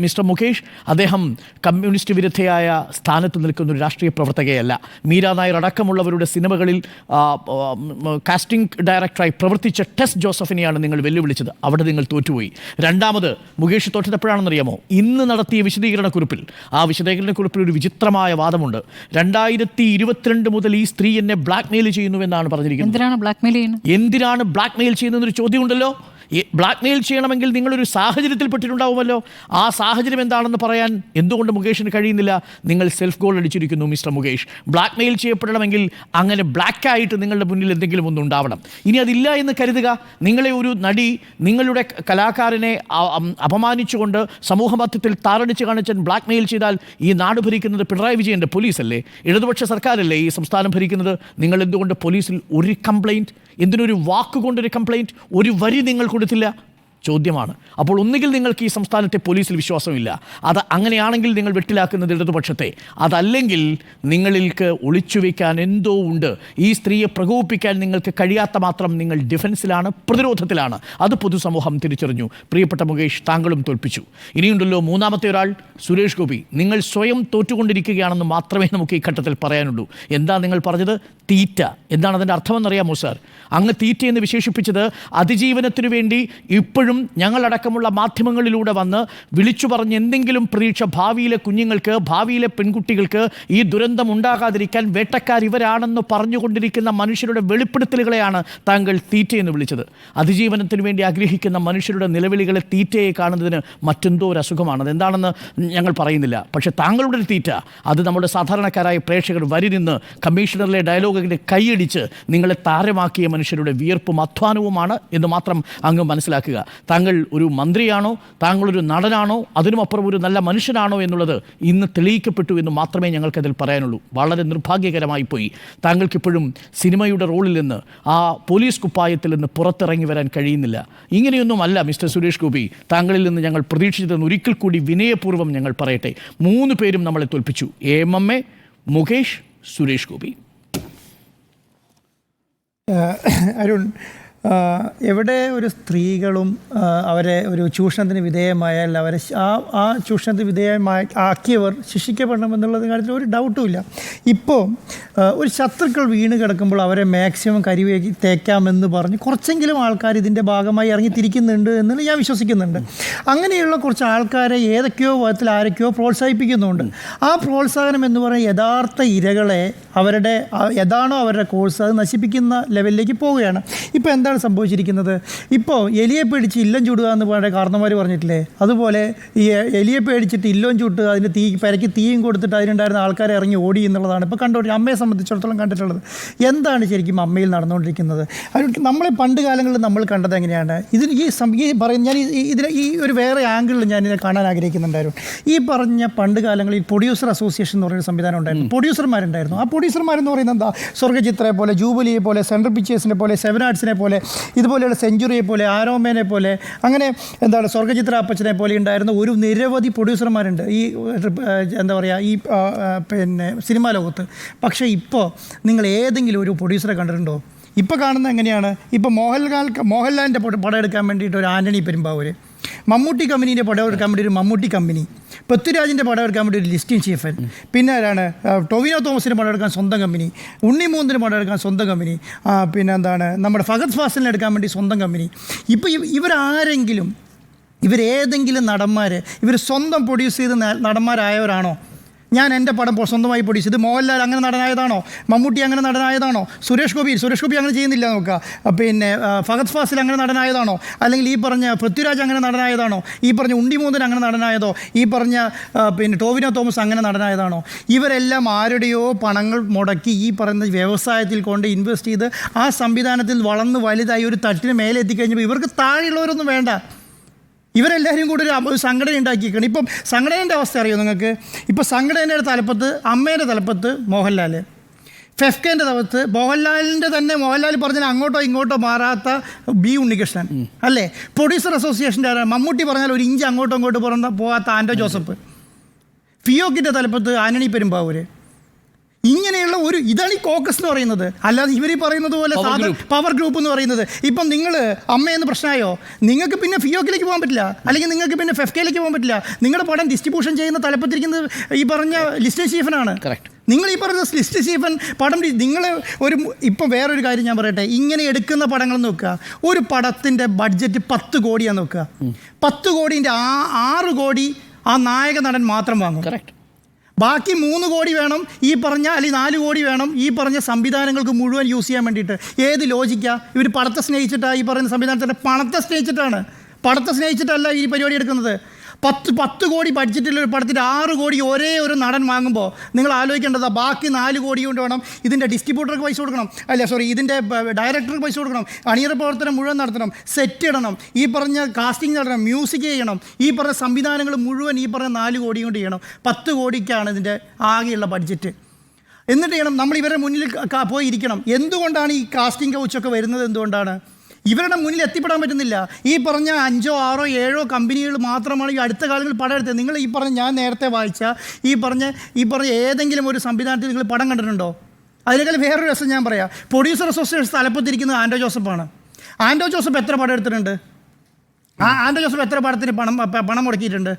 മിസ്റ്റർ മുകേഷ്? അദ്ദേഹം കമ്മ്യൂണിസ്റ്റ് വിരുദ്ധയായ സ്ഥാനത്ത് നിൽക്കുന്ന ഒരു രാഷ്ട്രീയ പ്രവർത്തകയല്ല. മീര നായർ അടക്കമുള്ളവരുടെ സിനിമകളിൽ കാസ്റ്റിംഗ് ഡയറക്ടറായി പ്രവർത്തിച്ച ടെസ് ജോസഫിനെയാണ് നിങ്ങൾ വെല്ലുവിളിച്ചത്. അവിടെ നിങ്ങൾ തോറ്റുപോയി. രണ്ടാമത് മുകേഷ് തോറ്റതെപ്പോഴാണെന്നറിയാമോ? ഇന്ന് നടത്തിയ വിശദീകരണക്കുറിപ്പിൽ. ആ വിശദീകരണക്കുറിപ്പിൽ ഒരു വിചിത്രമായ വാദമുണ്ട്. 2022 മുതൽ ഈ സ്ത്രീ എന്നെ ബ്ലാക്ക്മെയിൽ ചെയ്യുന്നുവെന്നാണ് പറഞ്ഞിരിക്കുന്നത്. എന്തിനാണ് ബ്ലാക്ക്മെയിൽ ചെയ്യുന്നതെന്നൊരു ചോദ്യമുണ്ടല്ലോ. ബ്ലാക്ക്മെയിൽ ചെയ്യണമെങ്കിൽ നിങ്ങളൊരു സാഹചര്യത്തിൽ പെട്ടിട്ടുണ്ടാവുമല്ലോ. ആ സാഹചര്യം എന്താണെന്ന് പറയാൻ എന്തുകൊണ്ട് മുകേഷിന് കഴിയുന്നില്ല? നിങ്ങൾ സെൽഫ് ഗോൾ അടിച്ചിരിക്കുന്നു മിസ്റ്റർ മുകേഷ്. ബ്ലാക്ക്മെയിൽ ചെയ്യപ്പെടണമെങ്കിൽ അങ്ങനെ ബ്ലാക്കായിട്ട് നിങ്ങളുടെ മുന്നിൽ എന്തെങ്കിലും ഒന്നും ഉണ്ടാവണം. ഇനി അതില്ല എന്ന് കരുതുക. നിങ്ങളെ ഒരു നടി നിങ്ങളുടെ കലാകാരനെ അപമാനിച്ചുകൊണ്ട് സമൂഹമധ്യത്തിൽ താറടിച്ച് കാണിച്ചാൽ ബ്ലാക്ക്മെയിൽ ചെയ്താൽ ഈ നാട് ഭരിക്കുന്നത് പിണറായി വിജയൻ്റെ പോലീസല്ലേ? ഇടതുപക്ഷ സർക്കാരല്ലേ ഈ സംസ്ഥാനം ഭരിക്കുന്നത്? നിങ്ങൾ എന്തുകൊണ്ട് പോലീസിൽ ഒരു കംപ്ലയിൻറ്റ്, എന്തിനൊരു വാക്കുകൊണ്ടൊരു കംപ്ലയിൻറ്റ്, ഒരു വരി നിങ്ങൾ കൊടുത്തില്ല? ചോദ്യമാണ്. അപ്പോൾ ഒന്നുകിൽ നിങ്ങൾക്ക് ഈ സംസ്ഥാനത്തെ പോലീസിൽ വിശ്വാസമില്ല, അത് അങ്ങനെയാണെങ്കിൽ നിങ്ങൾ വെട്ടിലാക്കുന്നത് ഇടതുപക്ഷത്തെ. അതല്ലെങ്കിൽ നിങ്ങളിൽക്ക് ഒളിച്ചുവെക്കാൻ എന്തോ ഉണ്ട്. ഈ സ്ത്രീയെ പ്രകോപിപ്പിക്കാൻ നിങ്ങൾക്ക് കഴിയാത്ത മാത്രം നിങ്ങൾ ഡിഫൻസിലാണ്, പ്രതിരോധത്തിലാണ്. അത് പൊതുസമൂഹം തിരിച്ചറിഞ്ഞു. പ്രിയപ്പെട്ട മുകേഷ്, താങ്കളും തോൽപ്പിച്ചു. ഇനിയുണ്ടല്ലോ മൂന്നാമത്തെ ഒരാൾ, സുരേഷ് ഗോപി. നിങ്ങൾ സ്വയം തോറ്റുകൊണ്ടിരിക്കുകയാണെന്ന് മാത്രമേ നമുക്ക് ഈ ഘട്ടത്തിൽ പറയാനുള്ളൂ. എന്താ നിങ്ങൾ പറഞ്ഞത്? തീറ്റ. എന്താണ് അതിൻ്റെ അർത്ഥമെന്നറിയാമോ സാർ? അങ്ങ് തീറ്റ എന്ന് വിശേഷിപ്പിച്ചത് അതിജീവനത്തിനു വേണ്ടി ഇപ്പോഴും ഞങ്ങളടക്കമുള്ള മാധ്യമങ്ങളിലൂടെ വന്ന് വിളിച്ചു പറഞ്ഞ് എന്തെങ്കിലും പ്രതീക്ഷ ഭാവിയിലെ കുഞ്ഞുങ്ങൾക്ക്, ഭാവിയിലെ പെൺകുട്ടികൾക്ക് ഈ ദുരന്തം ഉണ്ടാകാതിരിക്കാൻ വേട്ടക്കാർ ഇവരാണെന്ന് പറഞ്ഞുകൊണ്ടിരിക്കുന്ന മനുഷ്യരുടെ വെളിപ്പെടുത്തലുകളെയാണ് താങ്കൾ തീറ്റയെന്ന് വിളിച്ചത്. അതിജീവനത്തിന് വേണ്ടി ആഗ്രഹിക്കുന്ന മനുഷ്യരുടെ നിലവിളികളെ തീറ്റയെ കാണുന്നതിന് മറ്റെന്തോ ഒരു അസുഖമാണ്. അതെന്താണെന്ന് ഞങ്ങൾ പറയുന്നില്ല. പക്ഷേ താങ്കളുടെ ഒരു തീറ്റ, അത് നമ്മുടെ സാധാരണക്കാരായ പ്രേക്ഷകർ വരി നിന്ന് കമ്മീഷണറിലെ ഡയലോഗിൻ്റെ കൈയടിച്ച് നിങ്ങളെ താരമാക്കിയ മനുഷ്യരുടെ വിയർപ്പും അധ്വാനവുമാണ് എന്ന് മാത്രം അങ്ങ് മനസ്സിലാക്കുക. താങ്കൾ ഒരു മന്ത്രിയാണോ, താങ്കളൊരു നടനാണോ, അതിനുമപ്പുറം ഒരു നല്ല മനുഷ്യനാണോ എന്നുള്ളത് ഇന്ന് തെളിയിക്കപ്പെട്ടു എന്ന് മാത്രമേ ഞങ്ങൾക്കതിൽ പറയാനുള്ളൂ. വളരെ നിർഭാഗ്യകരമായി പോയി. താങ്കൾക്കിപ്പോഴും സിനിമയുടെ റോളിൽ നിന്ന്, ആ പോലീസ് കുപ്പായത്തിൽ നിന്ന് പുറത്തിറങ്ങി വരാൻ കഴിയുന്നില്ല. ഇങ്ങനെയൊന്നുമല്ല മിസ്റ്റർ സുരേഷ് ഗോപി താങ്കളിൽ നിന്ന് ഞങ്ങൾ പ്രതീക്ഷിച്ചതെന്ന് ഒരിക്കൽ കൂടി വിനയപൂർവ്വം ഞങ്ങൾ പറയട്ടെ. 3 പേരും നമ്മളെ തോൽപ്പിച്ചു. AMMA, മുകേഷ്, സുരേഷ് ഗോപി. അരുൺ, എവിടെ ഒരു സ്ത്രീകളും അവരെ ഒരു ചൂഷണത്തിന് വിധേയമായാൽ അവരെ ആ ചൂഷണത്തിന് വിധേയമായി ആക്കിയവർ ശിക്ഷിക്കപ്പെടണമെന്നുള്ള കാര്യത്തിൽ ഒരു ഡൗട്ടും ഇല്ല. ഇപ്പോൾ ഒരു ശത്രുക്കൾ വീണ് കിടക്കുമ്പോൾ അവരെ മാക്സിമം കരിവേക്കി തേക്കാമെന്ന് പറഞ്ഞ് കുറച്ചെങ്കിലും ആൾക്കാർ ഇതിൻ്റെ ഭാഗമായി ഇറങ്ങിത്തിരിക്കുന്നുണ്ട് എന്നുള്ളത് ഞാൻ വിശ്വസിക്കുന്നുണ്ട്. അങ്ങനെയുള്ള കുറച്ച് ആൾക്കാരെ ഏതൊക്കെയോ വിധത്തിൽ ആരൊക്കെയോ പ്രോത്സാഹിപ്പിക്കുന്നുണ്ട്. ആ പ്രോത്സാഹനം എന്ന് പറയുന്ന യഥാർത്ഥ ഇരകളെ അവരുടെ ഏതാണോ അവരുടെ കോഴ്സ് അത് നശിപ്പിക്കുന്ന ലെവലിലേക്ക് പോവുകയാണ്. ഇപ്പോൾ എന്താണ് സംഭവിച്ചിരിക്കുന്നത്? ഇപ്പോൾ എലിയെ പേടിച്ച് ഇല്ലം ചൂടുക എന്ന് പറയുന്ന കാരണന്മാർ പറഞ്ഞിട്ടില്ലേ? അതുപോലെ ഈ എലിയെ പേടിച്ചിട്ട് ഇല്ലം ചൂട്ട് അതിന് പെരയ്ക്ക് തീയും കൊടുത്തിട്ട് അതിനുണ്ടായിരുന്ന ആൾക്കാരെ ഇറങ്ങി ഓടി എന്നുള്ളതാണ് ഇപ്പോൾ അമ്മയെ സംബന്ധിച്ചിടത്തോളം കണ്ടിട്ടുള്ളത്. എന്താണ് ശരിക്കും അമ്മയിൽ നടന്നുകൊണ്ടിരിക്കുന്നത്? നമ്മളെ പണ്ട് കാലങ്ങളിൽ നമ്മൾ കണ്ടത് എങ്ങനെയാണ്? ഇതിന് ഈ പറയുന്ന ഞാൻ ഈ ഒരു വേറെ ആംഗിളിൽ ഞാനിതിനെ കാണാൻ ആഗ്രഹിക്കുന്നുണ്ടായിരുന്നു. ഈ പറഞ്ഞ പണ്ട് കാലങ്ങളിൽ പ്രൊഡ്യൂസർ അസോസിയേഷൻ എന്ന് പറയുന്ന സംവിധാനം ഉണ്ടായിരുന്നു. പ്രൊഡ്യൂസർമാരുണ്ടായിരുന്നു. ആ പ്രൊഡ്യൂസർമാരെന്ന് പറയുന്നത് എന്താ? സ്വർഗ്ഗചിത്രയെ പോലെ, ജൂബിലിയെ പോലെ, സെൻട്രൽ പിക്ചേഴ്സിനെ പോലെ, സെവൻ ആർട്സിനെ പോലെ, ഇതുപോലെയുള്ള സെഞ്ചുറിയെ പോലെ, ആരോമേനെ പോലെ, അങ്ങനെ എന്താണ് സ്വർഗ്ഗചിത്ര അപ്പച്ചനെ പോലെ ഉണ്ടായിരുന്ന ഒരു നിരവധി പ്രൊഡ്യൂസർമാരുണ്ട് ഈ എന്താ പറയുക ഈ പിന്നെ സിനിമാ ലോകത്ത്. പക്ഷേ ഇപ്പോൾ നിങ്ങൾ ഏതെങ്കിലും ഒരു പ്രൊഡ്യൂസറെ കണ്ടിട്ടുണ്ടോ? ഇപ്പോൾ കാണുന്നത് എങ്ങനെയാണ്? ഇപ്പോൾ മോഹൻലാലിൻ്റെ പടം എടുക്കാൻ വേണ്ടിയിട്ട് ഒരു ആൻ്റണി പെരുമ്പാവൂർ, മമ്മൂട്ടി കമ്പനീൻ്റെ പടം എടുക്കാൻ വേണ്ടി ഒരു മമ്മൂട്ടി കമ്പനി, പൃഥ്വിരാജിൻ്റെ പടം എടുക്കാൻ വേണ്ടി ഒരു ലിസ്റ്റിൻ ചീഫൻ, പിന്നെ ആരാണ് ടൊവിനോ തോമസിന് പടം എടുക്കാൻ സ്വന്തം കമ്പനി, ഉണ്ണിമൂന്നിന് പടം എടുക്കാൻ സ്വന്തം കമ്പനി, പിന്നെ എന്താണ് നമ്മുടെ ഫഹദ് ഫാസിലിനെ എടുക്കാൻ വേണ്ടി സ്വന്തം കമ്പനി. ഇപ്പോൾ ഇവരാരെങ്കിലും ഇവരേതെങ്കിലും നടന്മാർ ഇവർ സ്വന്തം പ്രൊഡ്യൂസ് ചെയ്ത് നടന്മാരായവരാണോ? ഞാൻ എൻ്റെ പടം സ്വന്തമായി പ്രൊഡ്യൂസ് ചെയ്ത് മോഹൻലാൽ അങ്ങനെ നടനായതാണോ? മമ്മൂട്ടി അങ്ങനെ നടനായതാണോ? സുരേഷ് ഗോപി അങ്ങനെ ചെയ്യുന്നില്ല നോക്കുക. പിന്നെ ഫഹദ് ഫാസിൽ അങ്ങനെ നടനായതാണോ? അല്ലെങ്കിൽ ഈ പറഞ്ഞ പൃഥ്വിരാജ് അങ്ങനെ നടനായതാണോ? ഈ പറഞ്ഞ ഉണ്ണിമൂന്നൻ അങ്ങനെ നടനായതോ? ഈ പറഞ്ഞ പിന്നെ ടോവിനോ തോമസ് അങ്ങനെ നടനായതാണോ? ഇവരെല്ലാം ആരുടെയോ പണങ്ങൾ മുടക്കി ഈ പറയുന്ന വ്യവസായത്തിൽ കൊണ്ട് ഇൻവെസ്റ്റ് ചെയ്ത് ആ സംവിധാനത്തിൽ വളർന്ന് വലുതായി ഒരു തട്ടിന് മേലെ എത്തിക്കഴിഞ്ഞപ്പോൾ ഇവർക്ക് താഴെയുള്ളവരൊന്നും വേണ്ട. ഇവരെല്ലാവരും കൂടി ഒരു സംഘടന ഉണ്ടാക്കിയിരിക്കണം. ഇപ്പം സംഘടനേൻ്റെ അവസ്ഥ അറിയോ നിങ്ങൾക്ക്? ഇപ്പോൾ സംഘടനയുടെ തലപ്പത്ത്, അമ്മേൻ്റെ തലപ്പത്ത് മോഹൻലാൽ, ഫെഫ്കേൻ്റെ തകർത്ത് മോഹൻലാലിൻ്റെ തന്നെ മോഹൻലാൽ പറഞ്ഞാൽ അങ്ങോട്ടോ ഇങ്ങോട്ടോ മാറാത്ത ബി ഉണ്ണികൃഷ്ണൻ അല്ലേ? പ്രൊഡ്യൂസർ അസോസിയേഷൻ്റെ മമ്മൂട്ടി പറഞ്ഞാൽ ഒരു ഇഞ്ച് അങ്ങോട്ടോ ഇങ്ങോട്ടോ പോകാത്ത ആൻഡോ ജോസഫ്, ഫിയോക്കിൻ്റെ തലപ്പത്ത് ആന്റണി പെരുമ്പാവൂര്. ഇങ്ങനെയുള്ള ഒരു ഇതാണ് ഈ കോക്കസ് എന്ന് പറയുന്നത്. അല്ലാതെ ഇവർ പറയുന്നത് പോലെ പവർ ഗ്രൂപ്പ് എന്ന് പറയുന്നത്. ഇപ്പം നിങ്ങൾ അമ്മയെന്ന് പ്രശ്നമായോ, നിങ്ങൾക്ക് പിന്നെ ഫിയോക്കിലേക്ക് പോകാൻ പറ്റില്ല, അല്ലെങ്കിൽ നിങ്ങൾക്ക് പിന്നെ ഫെഫ്കയിലേക്ക് പോകാൻ പറ്റില്ല. നിങ്ങളുടെ പടം ഡിസ്ട്രിബ്യൂഷൻ ചെയ്യുന്ന തലപ്പത്തിരിക്കുന്നത് ഈ പറഞ്ഞ ലിസ്റ്റ് സ്റ്റീഫനാണ്. നിങ്ങൾ ഈ പറഞ്ഞ ലിസ്റ്റ് സ്റ്റീഫൻ പടം നിങ്ങൾ ഇപ്പം വേറൊരു കാര്യം ഞാൻ പറയട്ടെ, ഇങ്ങനെ എടുക്കുന്ന പടങ്ങൾ നോക്കുക. ഒരു പടത്തിൻ്റെ ബഡ്ജറ്റ് 10 കോടിയാന്ന് നോക്കുക. 10 കോടിൻ്റെ 6 കോടി ആ നായക നടൻ മാത്രം വാങ്ങും. ബാക്കി 3 കോടി വേണം ഈ പറഞ്ഞ, അല്ലെങ്കിൽ 4 കോടി വേണം ഈ പറഞ്ഞ സംവിധാനങ്ങൾക്ക് മുഴുവൻ യൂസ് ചെയ്യാൻ വേണ്ടിയിട്ട്. ഏത് ലോജിക്കാ? ഇവർ പടത്തെ സ്നേഹിച്ചിട്ടാണ് ഈ പറയുന്ന സംവിധാനത്തിൻ്റെ പണത്തെ സ്നേഹിച്ചിട്ടാണ്. പടത്തെ സ്നേഹിച്ചിട്ടല്ല ഈ പരിപാടി എടുക്കുന്നത്. 10 കോടി ബഡ്ജറ്റിലൊരു പടത്തിൻ്റെ 6 കോടി ഒരേ ഒരു നടൻ വാങ്ങുമ്പോൾ നിങ്ങൾ ആലോചിക്കേണ്ടത് ബാക്കി 4 കോടി കൊണ്ട് വേണം ഇതിൻ്റെ ഡിസ്ട്രിബ്യൂട്ടർക്ക് പൈസ കൊടുക്കണം, ഇതിൻ്റെ ഡയറക്ടർക്ക് പൈസ കൊടുക്കണം, അണിയറ പ്രവർത്തനം മുഴുവൻ നടത്തണം, സെറ്റ് ഇടണം, ഈ പറഞ്ഞ കാസ്റ്റിംഗ് നടത്തണം, മ്യൂസിക് ചെയ്യണം, ഈ പറഞ്ഞ സംവിധാനങ്ങൾ മുഴുവൻ ഈ പറഞ്ഞ 4 കോടി കൊണ്ട് ചെയ്യണം. 10 കോടിക്കാണ് ഇതിൻ്റെ ആകെയുള്ള ബഡ്ജറ്റ്. എന്നിട്ട് ചെയ്യണം നമ്മൾ ഇവരുടെ മുന്നിൽ പോയി ഇരിക്കണം. എന്തുകൊണ്ടാണ് ഈ കാസ്റ്റിംഗ് കൗച്ചൊക്കെ വരുന്നത്? എന്തുകൊണ്ടാണ് ഇവരുടെ മുന്നിൽ എത്തിപ്പെടാൻ പറ്റുന്നില്ല? ഈ പറഞ്ഞ 5, 6, 7 കമ്പനികൾ മാത്രമാണ് ഈ അടുത്ത കാലങ്ങളിൽ പടം എടുത്തത്. നിങ്ങൾ ഈ പറഞ്ഞ ഞാൻ നേരത്തെ വായിച്ച ഈ പറഞ്ഞ ഏതെങ്കിലും ഒരു സംവിധാനത്തിൽ നിങ്ങൾ പടം കണ്ടിട്ടുണ്ടോ? അതിനേക്കാൾ വേറൊരു രസം ഞാൻ പറയാം. പ്രൊഡ്യൂസർ അസോസിയേഷൻ തലപ്പത്തിരിക്കുന്നത് ആൻഡോ ജോസഫാണ്. ആൻഡോ ജോസഫ് എത്ര പടം എടുത്തിട്ടുണ്ട്? ആൻഡോ ജോസഫ് എത്ര പടത്തിന് പണം മുടക്കിയിട്ടുണ്ട്?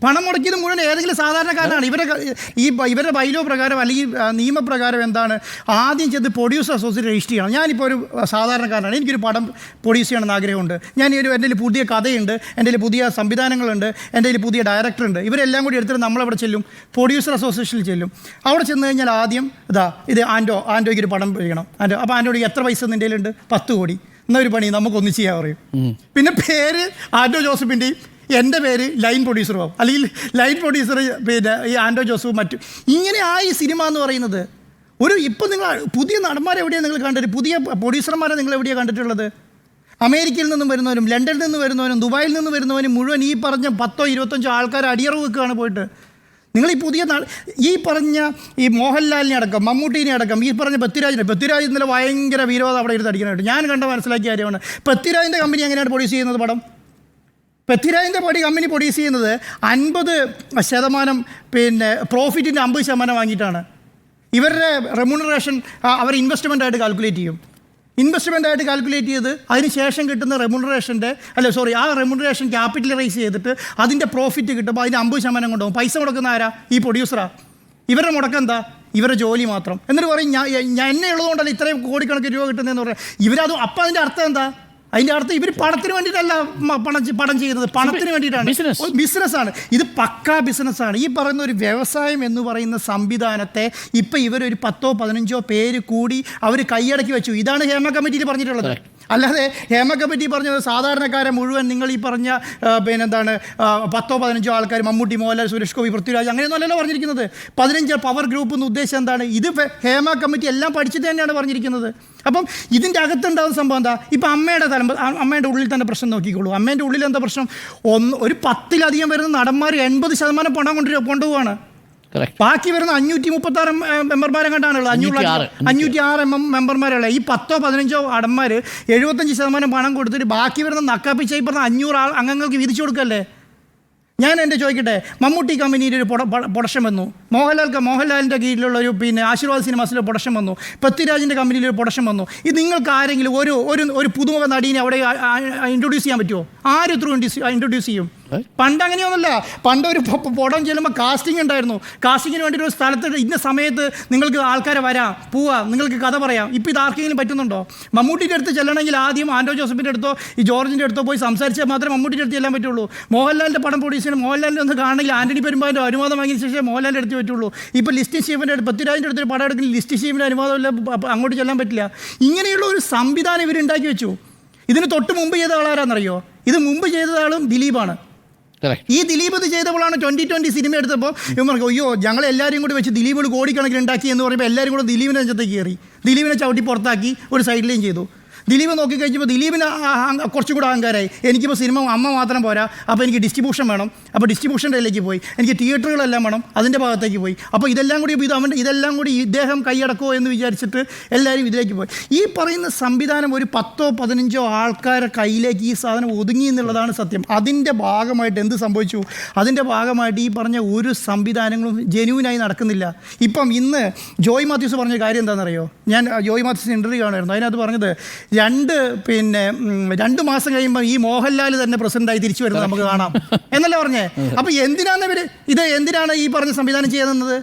പണം മുടക്കിയത് മുഴുവൻ ഏതെങ്കിലും സാധാരണക്കാരനാണ്. ഇവരുടെ ബൈലോ പ്രകാരം അല്ലെങ്കിൽ നിയമപ്രകാരം എന്താണ്, ആദ്യം ചെയ്ത് പ്രൊഡ്യൂസർ അസോസിയേഷൻ രജിസ്റ്റർ ചെയ്യണം. ഞാനിപ്പോൾ ഒരു സാധാരണക്കാരനാണ്, എനിക്കൊരു പടം പ്രൊഡ്യൂസ് ചെയ്യണമെന്ന് ആഗ്രഹമുണ്ട്. എൻ്റെ കയ്യിൽ പുതിയ കഥയുണ്ട്, എൻ്റെ കയ്യിൽ പുതിയ സംവിധാനങ്ങളുണ്ട്, എൻ്റെ കയ്യിൽ പുതിയ ഡയറക്ടറുണ്ട്. ഇവരെല്ലാം കൂടി എടുത്തിട്ട് നമ്മളവിടെ ചെല്ലും, പ്രൊഡ്യൂസർ അസോസിയേഷനിൽ ചെല്ലും. അവിടെ ചെന്ന് കഴിഞ്ഞാൽ ആദ്യം ഇത് ആൻഡോയ്ക്ക് ഒരു പടം ചെയ്യണം. അപ്പോൾ ആൻഡോയ്ക്ക് എത്ര പൈസ നിൻ്റെ കയ്യിലുണ്ട്? 10 കോടി. എന്നൊരു പണി നമുക്കൊന്ന് ചെയ്യാൻ പറയും. പിന്നെ പേര് ആൻഡോ ജോസഫിൻ്റെയും എൻ്റെ പേര് ലൈൻ പ്രൊഡ്യൂസറും ആവും, അല്ലെങ്കിൽ ലൈൻ പ്രൊഡ്യൂസർ പിന്നെ ഈ ആൻഡോ ജോസഫും മറ്റും. ഇങ്ങനെ ഈ സിനിമ എന്ന് പറയുന്നത് ഇപ്പം നിങ്ങൾ പുതിയ നടന്മാരെ എവിടെയാണ് നിങ്ങൾ കണ്ടത്? പുതിയ പ്രൊഡ്യൂസർമാരെ നിങ്ങൾ എവിടെയാണ് കണ്ടിട്ടുള്ളത്? അമേരിക്കയിൽ നിന്നും വരുന്നവരും ലണ്ടനിൽ നിന്ന് വരുന്നവരും ദുബായിൽ നിന്ന് വരുന്നവരും മുഴുവൻ ഈ പറഞ്ഞ 10, 25 ആൾക്കാർ അടിയറവ് വെക്കുകയാണ് പോയിട്ട്. നിങ്ങൾ ഈ പുതിയ ഈ പറഞ്ഞ ഈ മോഹൻലാലിനെ അടക്കം മമ്മൂട്ടീനെ അടക്കം ഈ പറഞ്ഞ പൃഥ്വിരാജ് ഇന്നലെ ഭയങ്കര വീരവാദം അവിടെ ഇരുന്ന് അടിക്കാനായിട്ട് ഞാൻ മനസ്സിലാക്കിയ കാര്യമാണ്. പൃഥ്വിരാജിൻ്റെ കമ്പനി എങ്ങനെയാണ് പ്രൊഡ്യൂസ് ചെയ്യുന്നത് പടം? പൃഥ്വിരാജിൻ്റെ കമ്പനി പ്രൊഡ്യൂസ് ചെയ്യുന്നത് 50% പിന്നെ പ്രോഫിറ്റിൻ്റെ 50% വാങ്ങിയിട്ടാണ്. ഇവരുടെ റെമ്യൂണറേഷൻ അവർ ഇൻവെസ്റ്റ്മെൻറ്റായിട്ട് കാൽക്കുലേറ്റ് ചെയ്യും. ഇൻവെസ്റ്റ്മെൻറ്റായിട്ട് കാൽക്കുലേറ്റ് ചെയ്ത് അതിന് ശേഷം കിട്ടുന്ന ആ റെമ്യൂണറേഷൻ ക്യാപിറ്റൽ റൈസ് ചെയ്തിട്ട് അതിൻ്റെ പ്രോഫിറ്റ് കിട്ടുമ്പോൾ അതിന് 50% കൊണ്ടുപോകും. പൈസ മുടക്കുന്ന ആരാ? ഈ പ്രൊഡ്യൂസറാണ്. ഇവരുടെ മുടക്കം എന്താ? ഇവരുടെ ജോലി മാത്രം. എന്നിട്ട് പറയും ഞാൻ എന്നെ ഉള്ളതുകൊണ്ടല്ല ഇത്രയും കോടിക്കണക്കിന് രൂപ കിട്ടുന്നതെന്ന് പറയാം. അപ്പോൾ അതിൻ്റെ അർത്ഥം എന്താ? അതിൻ്റെ അർത്ഥം ഇവർ പണത്തിന് വേണ്ടിയിട്ടല്ല പണം ചെയ്യുന്നത്, പണത്തിന് വേണ്ടിയിട്ടാണ്. ബിസിനസ്സാണ് ഇത്, പക്കാ ബിസിനസ്സാണ്. ഈ പറയുന്ന ഒരു വ്യവസായം എന്ന് പറയുന്ന സംവിധാനത്തെ ഇപ്പം ഇവരൊരു 10, 15 പേര് കൂടി അവർ കൈയടക്കി വെച്ചു. ഇതാണ് ഹേമ കമ്മിറ്റിയിൽ പറഞ്ഞിട്ടുള്ളത്. അല്ലാതെ ഹേമ കമ്മിറ്റി പറഞ്ഞത് സാധാരണക്കാരെ മുഴുവൻ നിങ്ങൾ ഈ പറഞ്ഞ 10, 15 ആൾക്കാർ മമ്മൂട്ടി, മോഹൻലാൽ, സുരേഷ് ഗോപി, പൃഥ്വിരാജ് അങ്ങനെയൊന്നും അല്ലല്ലോ പറഞ്ഞിരിക്കുന്നത്. 15 പവർ ഗ്രൂപ്പ് എന്ന് ഉദ്ദേശം എന്താണ്? ഇത് ഹേമ കമ്മിറ്റി എല്ലാം പഠിച്ചിട്ട് തന്നെയാണ് പറഞ്ഞിരിക്കുന്നത്. അപ്പം ഇതിൻ്റെ അകത്തുണ്ടാകുന്ന സംഭവം എന്താ? ഇപ്പം അമ്മയുടെ ഉള്ളിൽ തന്നെ പ്രശ്നം നോക്കിക്കോളൂ. അമ്മേൻ്റെ ഉള്ളിൽ എന്താ പ്രശ്നം? ഒരു 10-ലധികം വരുന്ന നടന്മാർ 80% പണം കൊണ്ടുപോവാണ്. ബാക്കി വരുന്ന 536 മെമ്പർമാരെ കണ്ടാണുള്ളത്. 506 മെമ്പർമാരുള്ള ഈ 10, 15 നടന്മാർ 75% പണം കൊടുത്തിട്ട് ബാക്കി വരുന്ന നക്കാപ്പിച്ച ഈ പറഞ്ഞ 500 അംഗങ്ങൾക്ക് വീതിച്ചു കൊടുക്കല്ലേ? ഞാൻ എൻ്റെ ചോദിക്കട്ടെ, മമ്മൂട്ടി കമ്പനിയിൽ ഒരു പ്രൊഡക്ഷൻ വന്നു, മോഹൻലാലിൻ്റെ കീഴിലുള്ള ഒരു ആശീർവാദ് സിനിമാസിലെ പ്രൊഡക്ഷൻ വന്നു, പൃഥ്വിരാജിൻ്റെ കമ്പനിയിൽ ഒരു പ്രൊഡക്ഷൻ വന്നു. ഇത് നിങ്ങൾക്ക് ആരെങ്കിലും ഒരു പുതുമുഖ നടീനെ അവിടെ ഇൻട്രൊഡ്യൂസ് ചെയ്യാൻ പറ്റുമോ? ആരും ത്രൂ ഇൻട്രൊഡ്യൂസ് ചെയ്യും? പണ്ട് അങ്ങനെയൊന്നുമല്ല. പണ്ട് ഒരു പടം ചെല്ലുമ്പോൾ കാസ്റ്റിംഗ് ഉണ്ടായിരുന്നു. കാസ്റ്റിങ്ങിന് വേണ്ടി ഒരു സ്ഥലത്ത് ഇന്ന സമയത്ത് നിങ്ങൾക്ക് ആൾക്കാരെ പോവാം, നിങ്ങൾക്ക് കഥ പറയാം. ഇപ്പോൾ ഇത് ആർക്കെങ്കിലും പറ്റുന്നുണ്ടോ? മമ്മൂട്ടിൻ്റെ അടുത്ത് ചെല്ലണമെങ്കിൽ ആദ്യം ആൻഡോ ജോസഫിൻ്റെ അടുത്തോ ഈ ജോർജിൻ്റെ അടുത്തോ പോയി സംസാരിച്ചാൽ മാത്രമേ മമ്മൂട്ടിൻ്റെ അടുത്ത് ചെല്ലാൻ പറ്റുള്ളൂ. മോഹൻലാലിൻ്റെ പടം പ്രൊഡ്യൂസ് ചെയ്യണം, മോഹൻലാലിൻ്റെ ഒന്ന് കാണണമെങ്കിൽ ആൻ്റണി പെരുമ്പാവൂരിൻ്റെ അനുവാദം വാങ്ങിയ ശേഷം മോഹൻലാലിൻ്റെ അടുത്ത് പറ്റുള്ളൂ. ഇപ്പോൾ ലിസ്റ്റ് സ്റ്റീഫൻ്റെ പൃഥ്വിരാജിൻ്റെ അടുത്തൊരു പടം എടുക്കുന്ന ലിസ്റ്റ് സ്റ്റീഫിൻ്റെ അനുവാദമില്ല, അങ്ങോട്ട് ചെല്ലാൻ പറ്റില്ല. ഇങ്ങനെയുള്ള ഒരു സംവിധാനം ഇവരുണ്ടാക്കി വെച്ചു. ഇതിന് തൊട്ട് മുമ്പ് ചെയ്ത ആളാരാന്നറിയോ? ഇത് മുമ്പ് ചെയ്ത ആളും ദിലീപാണ്. ഈ ദിലീപ് ഇത് ചെയ്തപ്പോഴാണ് 2020 സിനിമ എടുത്തപ്പോൾ ഇവർക്ക് അയ്യോ ഞങ്ങൾ എല്ലാവരും കൂടി വെച്ച് ദിലീപ് ഒരു കോടിക്കണക്കിന് ഉണ്ടാക്കി എന്ന് പറയുമ്പോൾ എല്ലാവരും കൂടെ ദിലീപിനെ നെഞ്ചത്തേക്ക് കയറി, ദിലീപിനെ ചവിട്ടി പുറത്താക്കി ഒരു സൈഡിലേയും ചെയ്തു. ദിലീപ് നോക്കിക്കഴിഞ്ഞപ്പോൾ ദിലീപിന് കുറച്ചും കൂടെ അഹങ്കാരമായി. എനിക്കിപ്പോൾ സിനിമ അമ്മ മാത്രം പോരാ, അപ്പോൾ എനിക്ക് ഡിസ്ട്രിബ്യൂഷൻ വേണം. അപ്പോൾ ഡിസ്ട്രിബ്യൂഷൻ്റെ ഇതിലേക്ക് പോയി. എനിക്ക് തിയേറ്ററുകളെല്ലാം വേണം, അതിൻ്റെ ഭാഗത്തേക്ക് പോയി. അപ്പോൾ ഇതെല്ലാം കൂടി ഇതെല്ലാം കൂടി ഇദ്ദേഹം കൈയടക്കുമോ എന്ന് വിചാരിച്ചിട്ട് എല്ലാവരും ഇതിലേക്ക് പോയി. ഈ പറയുന്ന സംവിധാനം ഒരു 10-15 ആൾക്കാരുടെ കയ്യിലേക്ക് ഈ സാധനം ഒതുങ്ങി എന്നുള്ളതാണ് സത്യം. അതിൻ്റെ ഭാഗമായിട്ട് എന്ത് സംഭവിച്ചു? അതിൻ്റെ ഭാഗമായിട്ട് ഈ പറഞ്ഞ ഒരു സംവിധാനങ്ങളും ജെന്യൂനായി നടക്കുന്നില്ല. ഇപ്പം ഇന്ന് ജോയ് മാത്യൂസ് പറഞ്ഞ കാര്യം എന്താണെന്നറിയോ? ഞാൻ ജോയ് മാത്യൂസിന് ഇൻ്റർവ്യൂ കാണുമായിരുന്നു. അതിനകത്ത് പറഞ്ഞത് 2 മാസം കഴിയുമ്പോൾ ഈ മോഹൻലാൽ തന്നെ പ്രസിഡന്റായി തിരിച്ചു വരുന്നത് നമുക്ക് കാണാം എന്നല്ലേ പറഞ്ഞേ. അപ്പോൾ എന്തിനാണ് ഈ പറഞ്ഞ സംവിധാനം ചെയ്യുന്നത്?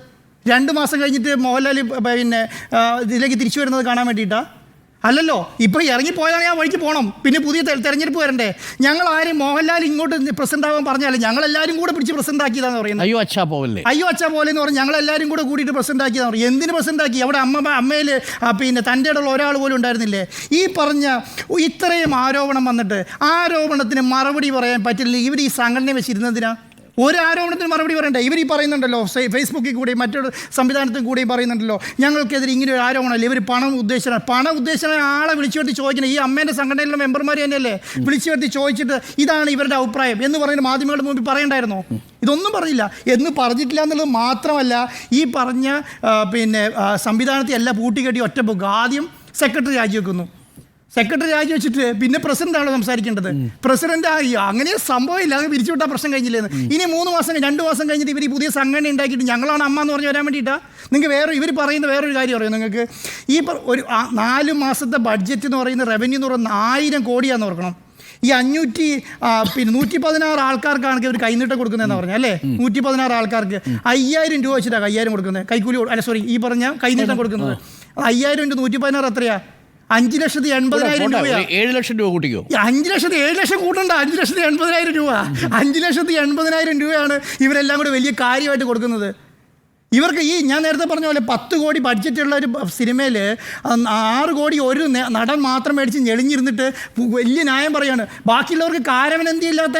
2 മാസം കഴിഞ്ഞിട്ട് മോഹൻലാൽ ഇതിലേക്ക് തിരിച്ചു വരുന്നത് കാണാൻ വേണ്ടിയിട്ടാ? അല്ലല്ലോ. ഇപ്പോൾ ഇറങ്ങിപ്പോയാൽ ആ വഴിക്ക് പോകണം. പിന്നെ പുതിയ തെരഞ്ഞെടുപ്പ് വരണ്ടേ? ഞങ്ങൾ ആരും മോഹൻലാൽ ഇങ്ങോട്ട് പ്രസിഡന്റ് ആവാൻ പറഞ്ഞാലും ഞങ്ങളെല്ലാവരും കൂടെ പിടിച്ച് പ്രസിഡന്റ് ആക്കിയതാന്ന് പറയുന്നത്. അയ്യോ അച്ഛാ പോലെ എന്ന് പറഞ്ഞാൽ ഞങ്ങളെല്ലാവരും കൂടെ കൂടിയിട്ട് പ്രസിഡന്റ് ആക്കിയതാണ് പറയും. എന്തിന് പ്രസിഡന്റ് ആക്കി? അവിടെ അമ്മയിൽ തൻ്റെ ഇടമുള്ള ഒരാൾ പോലും ഉണ്ടായിരുന്നില്ലേ? ഈ പറഞ്ഞ ഇത്രയും ആരോപണം വന്നിട്ട് ആരോപണത്തിന് മറുപടി പറയാൻ പറ്റില്ല. ഇവർ ഈ സംഘടന വെച്ചിരുന്നതിനാ? ഒരു ആരോപണത്തിന് മറുപടി പറയണ്ടേ? ഇവർ ഈ പറയുന്നുണ്ടല്ലോ, ഫേസ്ബുക്കിൽ കൂടെയും മറ്റൊരു സംവിധാനത്തിൽ കൂടെയും പറയുന്നുണ്ടല്ലോ, ഞങ്ങൾക്കെതിരെ ഇങ്ങനെ ഒരു ആരോപണമല്ലേ, ഇവർ പണം ഉദ്ദേശിച്ച ആളെ വിളിച്ചു വരുത്തി ചോദിക്കണം. ഈ അമ്മേൻ്റെ സംഘടനയിലുള്ള മെമ്പർമാർ തന്നെയല്ലേ വിളിച്ചു വരുത്തി ചോദിച്ചിട്ട് ഇതാണ് ഇവരുടെ അഭിപ്രായം എന്ന് പറയുന്നത് മാധ്യമങ്ങളുടെ മുമ്പിൽ പറയണ്ടായിരുന്നോ? ഇതൊന്നും പറഞ്ഞില്ല. എന്ന് പറഞ്ഞിട്ടില്ല എന്നുള്ളത് മാത്രമല്ല, ഈ പറഞ്ഞ സംവിധാനത്തെ എല്ലാം പൂട്ടിക്കെട്ടി ഒറ്റപ്പോക്ക്. ആദ്യം സെക്രട്ടറി രാജിവെക്കുന്നു. സെക്രട്ടറി രാജിവെച്ചിട്ട് പിന്നെ പ്രസിഡന്റാണോ സംസാരിക്കേണ്ടത്? പ്രസിഡന്റ് അങ്ങനെ സംഭവമില്ല, അത് പിരിച്ചുവിട്ടാൽ പ്രശ്നം കഴിഞ്ഞില്ലേന്ന്. ഇനി 2 മാസം കഴിഞ്ഞിട്ട് ഇവർ ഈ പുതിയ സംഘടന ഉണ്ടാക്കിയിട്ട് ഞങ്ങളാണ് അമ്മ എന്ന് പറഞ്ഞ് വരാൻ വേണ്ടിയിട്ടാണ്. നിങ്ങൾക്ക് ഇവർ പറയുന്ന വേറൊരു കാര്യം അറിയാം നിങ്ങൾക്ക്? ഈ ഒരു 4 മാസത്തെ ബഡ്ജറ്റ് എന്ന് പറയുന്ന റവന്യൂ എന്ന് പറയുന്ന 1000 കോടിയാന്ന് ഓർക്കണം. ഈ 116 ആൾക്കാർക്കാണ് ഇവർ കൈനീട്ടം കൊടുക്കുന്നതെന്ന് പറഞ്ഞാൽ അല്ലേ? 116 ആൾക്കാർക്ക് 5000 രൂപ വെച്ചിട്ടാണ് 5000 കൊടുക്കുന്നത്. ഈ പറഞ്ഞ കൈനീട്ടം കൊടുക്കുന്നത് 5000 × 116 എത്രയാ? 5,80,000 രൂപയാണ്. 7 ലക്ഷം രൂപ കൂട്ടിക്കോ? 7 ലക്ഷം കൂട്ടണ്ട, 5,80,000 രൂപ. 5,80,000 രൂപയാണ് ഇവരെല്ലാം കൂടെ വലിയ കാര്യമായിട്ട് കൊടുക്കുന്നത്. ഇവർക്ക് ഞാൻ നേരത്തെ പറഞ്ഞ പോലെ 10 കോടി ബഡ്ജറ്റുള്ള ഒരു സിനിമയിൽ 6 കോടി ഒരു നടൻ മാത്രം മേടിച്ച് ഞെളിഞ്ഞിരുന്നിട്ട് വലിയ ന്യായം പറയാണ്. ബാക്കിയുള്ളവർക്ക് കാരവൻ എന്തില്ലാത്ത,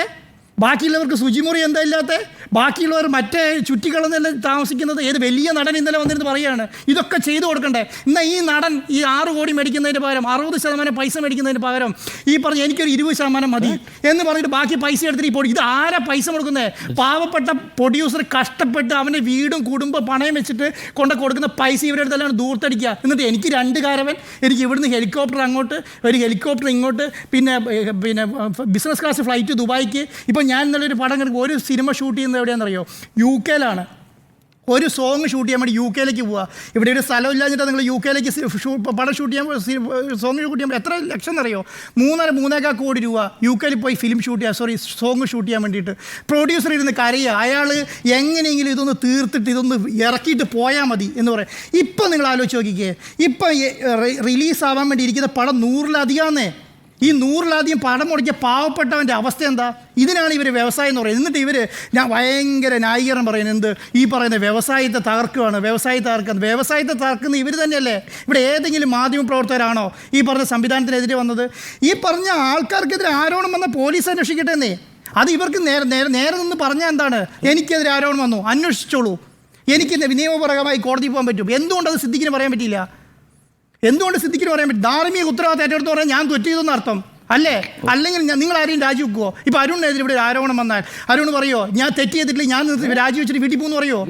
ബാക്കിയുള്ളവർക്ക് ശുചിമുറി എന്താ ഇല്ലാത്ത, ബാക്കിയുള്ളവർ മറ്റേ ചുറ്റിക്കളന്നെല്ലാം താമസിക്കുന്നത് ഏത് വലിയ നടൻ ഇന്നലെ വന്നിരുന്ന് പറയുകയാണ് ഇതൊക്കെ ചെയ്തു കൊടുക്കണ്ടേ. എന്നാൽ ഈ നടൻ ഈ 6 കോടി മേടിക്കുന്നതിന് പകരം 60% പൈസ മേടിക്കുന്നതിന് പകരം ഈ പറഞ്ഞ് എനിക്കൊരു 20% മതി എന്ന് പറഞ്ഞിട്ട് ബാക്കി പൈസ എടുത്തിട്ട് ഇപ്പോൾ ഇത് ആരാ പൈസ കൊടുക്കുന്നത്? പാവപ്പെട്ട പ്രൊഡ്യൂസർ കഷ്ടപ്പെട്ട് അവൻ്റെ വീടും കുടുംബം പണയം വെച്ചിട്ട് കൊടുക്കുന്ന പൈസ ഇവരുടെ അടുത്തെല്ലാം ദൂർത്തടിക്കുക. എന്നിട്ട് എനിക്ക് 2 കാരവൻ, എനിക്ക് ഇവിടുന്ന് ഹെലികോപ്റ്റർ അങ്ങോട്ട്, ഒരു ഹെലികോപ്റ്റർ ഇങ്ങോട്ട്, പിന്നെ ബിസിനസ് ക്ലാസ് ഫ്ലൈറ്റ് ദുബായിക്ക്. ഇപ്പം ഞാൻ ഇന്നലെ ഒരു പടം കണ്ടു. ഒരു സിനിമ ഷൂട്ട് ചെയ്യുന്നത് എവിടെയാണെന്നറിയോ? UK ഒരു സോങ് ഷൂട്ട് ചെയ്യാൻ വേണ്ടി UK പോവുക. ഇവിടെ ഒരു സ്ഥലം ഇല്ലാഞ്ഞിട്ട് നിങ്ങൾ UK പടം ഷൂട്ട് ചെയ്യാൻ സോങ് ഷൂട്ട് ചെയ്യുമ്പോൾ എത്ര ലക്ഷം എന്നറിയോ? 3.5 കോടി രൂപ UK പോയി ഫിലിം ഷൂട്ട് ചെയ്യാൻ, സോങ് ഷൂട്ട് ചെയ്യാൻ വേണ്ടിയിട്ട്. പ്രൊഡ്യൂസർ ഇരുന്ന് കരയുക, അയാൾ എങ്ങനെയെങ്കിലും ഇതൊന്ന് തീർത്തിട്ട് ഇതൊന്ന് ഇറക്കിയിട്ട് പോയാൽ മതി എന്ന് പറയും. ഇപ്പം നിങ്ങൾ ആലോചിച്ച് നോക്കിക്കേ, ഇപ്പം റിലീസാവാൻ വേണ്ടി ഇരിക്കുന്ന പടം 100-ലധികമാണെന്നേ. ഈ 100-ലധികം പടം മുടക്കിയ പാവപ്പെട്ടവൻ്റെ അവസ്ഥ എന്താ? ഇതിനാണ് ഇവർ വ്യവസായം എന്ന് പറയുന്നത്. എന്നിട്ട് ഞാൻ ഭയങ്കര ന്യായീകരണം പറയുന്നത് എന്ത്? ഈ പറയുന്ന വ്യവസായത്തെ തകർക്കുന്ന ഇവർ തന്നെയല്ലേ? ഇവിടെ ഏതെങ്കിലും മാധ്യമപ്രവർത്തകരാണോ ഈ പറഞ്ഞ സംവിധാനത്തിനെതിരെ വന്നത്? ഈ പറഞ്ഞ ആൾക്കാർക്കെതിരെ ആരോപണം വന്ന പോലീസ് അന്വേഷിക്കട്ടെ എന്നേ. അത് ഇവർക്ക് നേരെ നിന്ന് പറഞ്ഞാൽ എന്താണ്? എനിക്കെതിരെ ആരോപണം വന്നു, അന്വേഷിച്ചോളൂ, എനിക്ക് നിയമപരമായി കോടതി പോകാൻ പറ്റും. എന്തുകൊണ്ട് അത് സിദ്ദിഖിന് പറയാൻ പറ്റിയില്ല? ധാർമ്മിക ഉത്തരവാദിത്തം ഏറ്റെടുത്ത് പറഞ്ഞാൽ ഞാൻ തെറ്റിയതെന്ന് അർത്ഥം അല്ലേ? അല്ലെങ്കിൽ നിങ്ങൾ ആരെയും രാജിവെക്കുമോ? ഇപ്പോൾ അരുണിനെതിരെ ഇവിടെ ഒരു ആരോപണം വന്നാൽ അരുൺ പറയുമോ ഞാൻ തെറ്റ് ചെയ്തിട്ടില്ല, ഞാൻ രാജിവെച്ചിട്ട് വീട്ടിൽ പോകുന്നു പറയുമോ?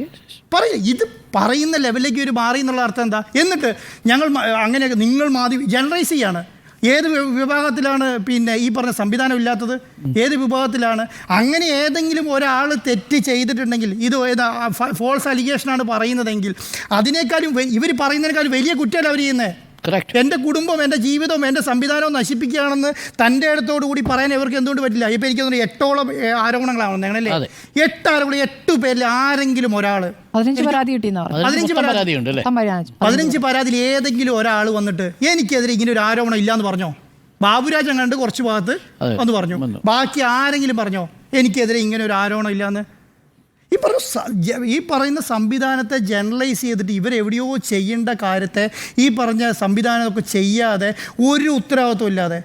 ഇത് പറയുന്ന ലെവലിലേക്ക് ഒരു മാറി എന്നുള്ള അർത്ഥം എന്താ? എന്നിട്ട് അങ്ങനെ നിങ്ങൾ ജനറൈസ് ചെയ്യാണ്. ഏത് വിഭാഗത്തിലാണ് ഈ പറഞ്ഞ സംവിധാനം ഇല്ലാത്തത്? ഏത് വിഭാഗത്തിലാണ്? അങ്ങനെ ഏതെങ്കിലും ഒരാൾ തെറ്റ് ചെയ്തിട്ടുണ്ടെങ്കിൽ, ഇത് ഫോൾസ് അലിഗേഷനാണ് പറയുന്നതെങ്കിൽ അതിനേക്കാളും ഇവർ പറയുന്നതിനേക്കാളും വലിയ കുറ്റമല്ല അവർ ചെയ്യുന്നത്. എൻ്റെ കുടുംബം, എൻ്റെ ജീവിതവും, എൻ്റെ സംവിധാനവും നശിപ്പിക്കുകയാണെന്ന് തൻ്റെ അടുത്തോടു കൂടി പറയാൻ ഇവർക്ക് എന്തുകൊണ്ട് പറ്റില്ല? ഇപ്പം എനിക്ക് തോന്നുന്നു 8ഓളം ആരോപണങ്ങളാണ് അങ്ങനല്ലേ? 8 ആരോപണം, 8 പേരിൽ ആരെങ്കിലും ഒരാൾ 15 പരാതി കിട്ടിയെന്ന് പറഞ്ഞു. 15 പരാതിയിൽ ഏതെങ്കിലും ഒരാൾ വന്നിട്ട് എനിക്കെതിരെ ഇങ്ങനെ ഒരു ആരോപണം ഇല്ലയെന്ന് പറഞ്ഞോ? ബാബുരാജ് അങ്ങാണ്ട് കുറച്ച് ഭാഗത്ത് ഒന്ന് പറഞ്ഞു, ബാക്കി ആരെങ്കിലും പറഞ്ഞോ എനിക്കെതിരെ ഇങ്ങനെ ഒരു ആരോപണം ഇല്ലയെന്ന്? ഈ പറയുന്ന സംവിധാനത്തെ ജനറലൈസ് ചെയ്തിട്ട് ഇവരെവിടെയോ ചെയ്യേണ്ട കാര്യത്തെ ഈ പറഞ്ഞ സംവിധാനമൊക്കെ ചെയ്യാതെ ഒരു ഉത്തരവാദിത്വം ഇല്ലാതെ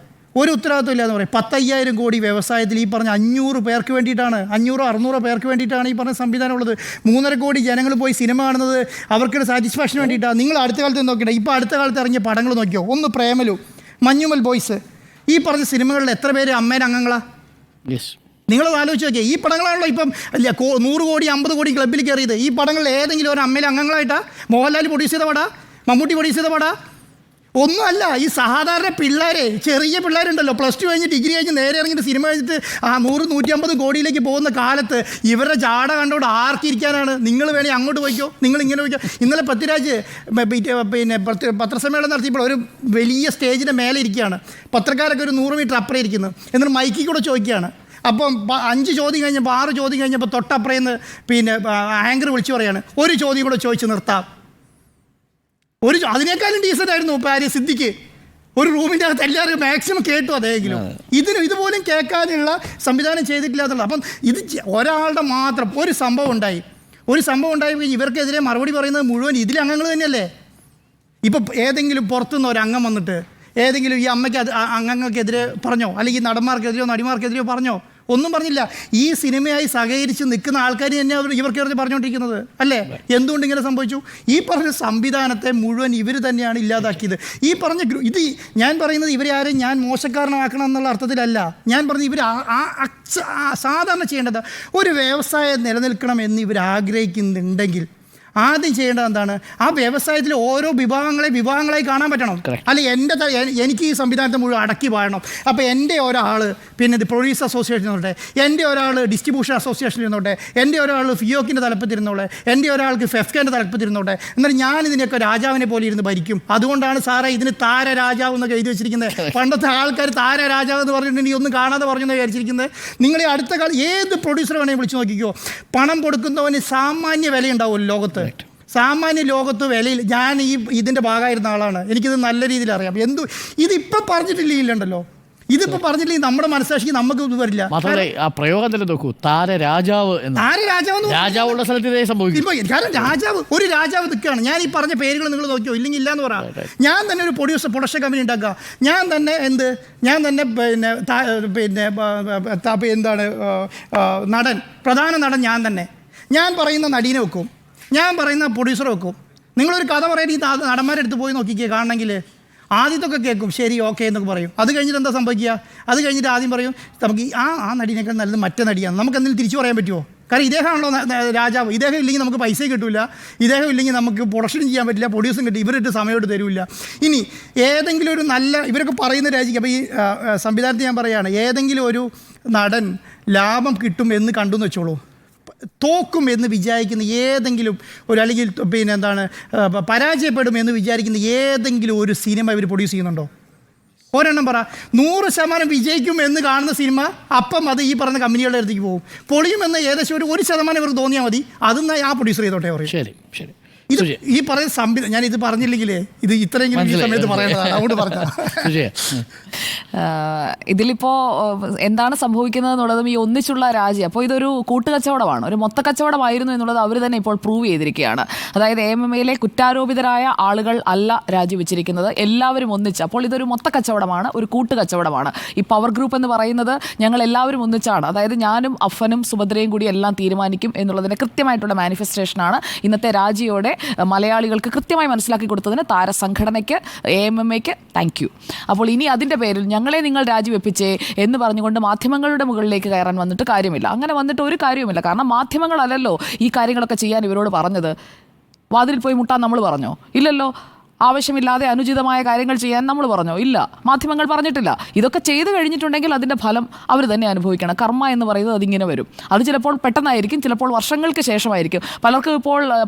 പറയും. 10,000 കോടി വ്യവസായത്തിൽ ഈ പറഞ്ഞ 500 പേർക്ക് വേണ്ടിയിട്ടാണ്, 500-600 പേർക്ക് വേണ്ടിയിട്ടാണ് ഈ പറഞ്ഞ സംവിധാനം ഉള്ളത്. 3.5 കോടി ജനങ്ങൾ പോയി സിനിമ കാണുന്നത് അവർക്കൊരു സാറ്റിസ്ഫാക്ഷന് വേണ്ടിയിട്ടാണ്. നിങ്ങൾ അടുത്ത കാലത്ത് നോക്കിയിട്ട് ഇപ്പോൾ അടുത്ത കാലത്ത് ഇറങ്ങിയ പടങ്ങൾ നോക്കിയോ? ഒന്ന് പ്രേമലു, മഞ്ഞുമൽ ബോയ്സ്, ഈ പറഞ്ഞ സിനിമകളിൽ എത്ര പേര് അമ്മേൻ്റെ അംഗങ്ങളാണ്? യെസ്. നിങ്ങളത് ആലോചിച്ച് നോക്കിയാൽ ഈ പടങ്ങളാണല്ലോ ഇപ്പം 100 കോടി 50 കോടി ക്ലബ്ബിൽ കയറിയത്. ഈ പടങ്ങളിൽ ഏതെങ്കിലും ഒരു അമ്മയിലെ അംഗങ്ങളായിട്ടാണ് മോഹൻലാൽ പ്രൊഡ്യൂസ് ചെയ്ത പടാ, മമ്മൂട്ടി പ്രൊഡ്യൂസ് ചെയ്ത പടാ? ഒന്നുമല്ല. ഈ സാധാരണ പിള്ളേരെ, ചെറിയ പിള്ളേരുണ്ടല്ലോ, +2 കഴിഞ്ഞ് ഡിഗ്രി കഴിഞ്ഞ് നേരെ ഇറങ്ങിയിട്ട് സിനിമ കഴിഞ്ഞിട്ട് 100-150 കോടിയിലേക്ക് പോകുന്ന കാലത്ത് ഇവരുടെ ജാട കണ്ടോണ്ട് ആർക്കിരിക്കാനാണ്? നിങ്ങൾ വേണമെങ്കിൽ അങ്ങോട്ട് പോയിക്കോ, നിങ്ങൾ ഇങ്ങനെ പോയിക്കോ. ഇന്നലെ പൃഥ്വിരാജ് പിന്നെ പത്രസമ്മേളനം നടത്തിയപ്പോൾ ഒരു വലിയ സ്റ്റേജിൻ്റെ മേലെ ഇരിക്കുകയാണ്. പത്രക്കാരൊക്കെ ഒരു 100 മീറ്റർ അപ്പുറം ഇരിക്കുന്നു. എന്നിട്ട് മൈക്കിൽ കൂടെ ചോദിക്കുകയാണ്. അപ്പം 5 ചോദ്യം കഴിഞ്ഞപ്പോൾ 6 ചോദ്യം കഴിഞ്ഞപ്പോൾ തൊട്ടപ്പുറേന്ന് പിന്നെ ആങ്കർ വിളിച്ചു പറയാണ്, ഒരു ചോദ്യം കൂടെ ചോദിച്ച് നിർത്താം. അതിനേക്കാളും ഡീസൻ്റ് ആയിരുന്നു സിദ്ദിഖ്. ഒരു റൂമിൻ്റെ അകത്ത് എല്ലാവരും മാക്സിമം കേട്ടു അതെങ്കിലും. ഇതുപോലും കേൾക്കാനുള്ള സംവിധാനം ചെയ്തിട്ടില്ല എന്നുള്ളത്. അപ്പം ഇത് ഒരാളുടെ മാത്രം ഒരു സംഭവം ഉണ്ടായി ഇവർക്കെതിരെ മറുപടി പറയുന്നത് മുഴുവൻ ഇതിലെ അംഗങ്ങൾ തന്നെയല്ലേ? ഇപ്പം ഏതെങ്കിലും പുറത്തുനിന്ന് ഒരു അംഗം വന്നിട്ട് ഏതെങ്കിലും ഈ അമ്മയ്ക്ക് അംഗങ്ങൾക്കെതിരെ പറഞ്ഞോ, അല്ലെങ്കിൽ നടന്മാർക്കെതിരെയോ നടിമാർക്കെതിരെയോ പറഞ്ഞോ? ഒന്നും പറഞ്ഞില്ല. ഈ സിനിമയായി സഹകരിച്ച് നിൽക്കുന്ന ആൾക്കാർ തന്നെ ഇവർക്കെതിരെ പറഞ്ഞുകൊണ്ടിരിക്കുന്നത് അല്ലേ? എന്തുകൊണ്ട് ഇങ്ങനെ സംഭവിച്ചു? ഈ പറഞ്ഞ സംവിധാനത്തെ മുഴുവൻ ഇവർ തന്നെയാണ് ഇല്ലാതാക്കിയത്. ഈ പറഞ്ഞ ഇത് ഞാൻ പറയുന്നത് ഇവരെ ആരും ഞാൻ മോശക്കാരനാക്കണം എന്നുള്ള അർത്ഥത്തിലല്ല. ഞാൻ പറഞ്ഞത് ഇവർ സാധാരണ ചെയ്യേണ്ടത് ഒരു വ്യവസായം നിലനിൽക്കണം എന്ന് ഇവർ ആഗ്രഹിക്കുന്നുണ്ടെങ്കിൽ ആദ്യം ചെയ്യേണ്ടത് എന്താണ്? ആ വ്യവസായത്തിൽ ഓരോ വിഭാഗങ്ങളായി കാണാൻ പറ്റണം. അല്ല എനിക്ക് ഈ സംവിധാനത്തെ മുഴുവൻ അടക്കി വാഴണം. അപ്പോൾ എൻ്റെ ഒരാൾ പിന്നെ ഇത് പ്രൊഡ്യൂസർ അസോസിയേഷൻ ഇരുന്നോട്ടെ, എൻ്റെ ഒരാൾ ഡിസ്ട്രിബ്യൂഷൻ അസോസിയേഷൻ ഇരുന്നോട്ടെ, എൻ്റെ ഒരാൾ ഫിയോക്കിൻ്റെ തലപ്പത്തിരുന്നോട്ടെ, എൻ്റെ ഒരാൾക്ക് ഫെഫ്കേൻ്റെ തലപ്പത്തിരുന്നോട്ടെ. എന്നിട്ട് ഞാൻ ഇതിനൊക്കെ രാജാവിനെ പോലെ ഇരുന്ന് ഭരിക്കും. അതുകൊണ്ടാണ് സാറേ ഇതിന് താര രാജാവ് എന്നൊക്കെ എഴുതി വെച്ചിരിക്കുന്നത്. പണ്ടത്തെ ആൾക്കാർ താര രാജാവ് എന്ന് പറഞ്ഞിട്ടുണ്ടെങ്കിൽ ഒന്നും കാണാതെ പറഞ്ഞെന്ന് വിചാരിച്ചിരിക്കുന്നത്. നിങ്ങൾ ഈ അടുത്ത കാലം ഏത് പ്രൊഡ്യൂസർ വേണമെങ്കിൽ വിളിച്ച് നോക്കിക്കോ, പണം കൊടുക്കുന്നവന് സാമാന്യ വിലയുണ്ടാവുമല്ലോ ലോകത്ത്. സാമാന്യ ലോകത്ത് വിലയിൽ ഞാൻ ഇതിൻ്റെ ഭാഗമായിരുന്ന ആളാണ്. എനിക്കിത് നല്ല രീതിയിൽ അറിയാം. ഇതിപ്പോൾ പറഞ്ഞിട്ടില്ലല്ലോ, ഇതിപ്പോൾ പറഞ്ഞില്ലെങ്കിൽ നമ്മുടെ മനസ്സാക്ഷിക്ക് നമുക്ക് ഇത് വരില്ല. ആ പ്രയോഗം തന്നെ നോക്കൂ, താരരാജാവ്. രാജാവുള്ള സ്ഥലത്ത് ഇതേ സംഭവിക്കും. കാരണം ഒരു രാജാവ് നിൽക്കുകയാണ്. ഞാൻ ഈ പറഞ്ഞ പേരുകൾ നിങ്ങൾ നോക്കിയോ, ഇല്ലെങ്കിൽ ഇല്ലയെന്ന് പറയാം. ഞാൻ തന്നെ ഒരു പ്രൊഡക്ഷൻ കമ്പനി ഉണ്ടാക്കുക, ഞാൻ തന്നെ എന്താണ് നടൻ, പ്രധാന നടൻ ഞാൻ തന്നെ. ഞാൻ പറയുന്ന നടീനെ വെക്കും, ഞാൻ പറയുന്ന പ്രൊഡ്യൂസറെ വെക്കും. നിങ്ങളൊരു കഥ പറയാൻ ഈ നടന്മാരെ അടുത്ത് പോയി നോക്കിക്കുക, കാണണമെങ്കിൽ ആദ്യത്തൊക്കെ കേൾക്കും, ശരി ഓക്കെ എന്നൊക്കെ പറയും. അത് കഴിഞ്ഞിട്ട് എന്താ സംഭവിക്കുക? അത് കഴിഞ്ഞിട്ട് ആദ്യം പറയും നമുക്ക് ആ നടിനേക്കാൾ നല്ലത് മറ്റേ നടിയാണ്. നമുക്ക് എന്തെങ്കിലും തിരിച്ചു പറയാൻ പറ്റുമോ? കാരണം ഇദ്ദേഹമാണല്ലോ രാജാവ്. ഇദ്ദേഹം ഇല്ലെങ്കിൽ നമുക്ക് പൈസ കിട്ടില്ല, ഇദ്ദേഹം ഇല്ലെങ്കിൽ നമുക്ക് പ്രൊഡക്ഷനും ചെയ്യാൻ പറ്റില്ല, പ്രൊഡ്യൂസും കിട്ടും, ഇവരിട്ട് സമയമായിട്ട് തരില്ല. ഇനി ഏതെങ്കിലും ഒരു നല്ല ഇവരൊക്കെ പറയുന്ന രാജിക്ക്, അപ്പോൾ ഈ സംവിധാനത്തിൽ ഞാൻ പറയുകയാണ്, ഏതെങ്കിലും ഒരു നടൻ ലാഭം കിട്ടും എന്ന് കണ്ടു എന്ന് വെച്ചോളൂ, തോക്കും എന്ന് വിചാരിക്കുന്ന ഏതെങ്കിലും ഒരു, അല്ലെങ്കിൽ പിന്നെ എന്താണ് പരാജയപ്പെടും എന്ന് വിചാരിക്കുന്ന ഏതെങ്കിലും ഒരു സിനിമ ഇവർ പ്രൊഡ്യൂസ് ചെയ്യുന്നുണ്ടോ? ഒരെണ്ണം പറ. 100% വിജയിക്കും എന്ന് കാണുന്ന സിനിമ അപ്പം അത് ഈ പറഞ്ഞ കമ്പനികളുടെ അടുത്തേക്ക് പോകും. പൊളിയുമെന്ന് ഏകദേശം 1% ഇവർക്ക് തോന്നിയാൽ മതി, അതും ആ പ്രൊഡ്യൂസർ ചെയ്തോട്ടെ പറയും. ശരി ശരി. ഇത് ഈ പറയുന്ന സംവിധാനം ഞാൻ ഇത് പറഞ്ഞില്ലെങ്കിലേ ഇത് ഇത്രയെങ്കിലും ഈ സമയത്ത് പറയേണ്ടതാണ്. അതുകൊണ്ട് പറഞ്ഞ ഇതിലിപ്പോ എന്താണ് സംഭവിക്കുന്നത് എന്നുള്ളതും ഈ ഒന്നിച്ചുള്ള രാജ്യം, അപ്പോൾ ഇതൊരു കൂട്ടുകച്ചവടമാണ്, ഒരു മൊത്തക്കച്ചവടമായിരുന്നു എന്നുള്ളത് അവർ തന്നെ ഇപ്പോൾ പ്രൂവ് ചെയ്തിരിക്കുകയാണ്. അതായത് AMMയിലെ കുറ്റാരോപിതരായ ആളുകൾ അല്ല രാജിവെച്ചിരിക്കുന്നത്, എല്ലാവരും ഒന്നിച്ച്. അപ്പോൾ ഇതൊരു മൊത്തക്കച്ചവടമാണ്, ഒരു കൂട്ടുകച്ചവടമാണ്. ഈ പവർ ഗ്രൂപ്പ് എന്ന് പറയുന്നത് ഞങ്ങൾ എല്ലാവരും ഒന്നിച്ചാണ്, അതായത് ഞാനും അഫനും സുഭദ്രയും കൂടി എല്ലാം തീരുമാനിക്കും എന്നുള്ളതിൻ്റെ കൃത്യമായിട്ടുള്ള മാനിഫെസ്റ്റേഷനാണ് ഇന്നത്തെ രാജിയോടെ മലയാളികൾക്ക് കൃത്യമായി മനസ്സിലാക്കി കൊടുത്തതിന് താരസംഘടനയ്ക്ക് AMMയ്ക്ക് താങ്ക് യു. അപ്പോൾ ഇനി അതിൻ്റെ പേരിൽ ഞങ്ങളെ നിങ്ങൾ രാജിവെപ്പിച്ചേ എന്ന് പറഞ്ഞുകൊണ്ട് മാധ്യമങ്ങളുടെ മുകളിലേക്ക് കയറാൻ വന്നിട്ട് കാര്യമില്ല. അങ്ങനെ വന്നിട്ട് ഒരു കാര്യവുമില്ല. കാരണം മാധ്യമങ്ങളല്ലല്ലോ ഈ കാര്യങ്ങളൊക്കെ ചെയ്യാൻ ഇവരോട് പറഞ്ഞത്. വാതിൽ പോയി മുട്ടാൻ നമ്മൾ പറഞ്ഞോ? ഇല്ലല്ലോ. ആവശ്യമില്ലാതെ അനുചിതമായ കാര്യങ്ങൾ ചെയ്യാൻ നമ്മൾ പറഞ്ഞോ? ഇല്ല, മാധ്യമങ്ങൾ പറഞ്ഞിട്ടില്ല. ഇതൊക്കെ ചെയ്തു കഴിഞ്ഞിട്ടുണ്ടെങ്കിൽ അതിൻ്റെ ഫലം അവർ തന്നെ അനുഭവിക്കണം. കർമ്മ എന്ന് പറയുന്നത് അതിങ്ങനെ വരും. അത് ചിലപ്പോൾ പെട്ടെന്നായിരിക്കും, ചിലപ്പോൾ വർഷങ്ങൾക്ക് ശേഷമായിരിക്കും.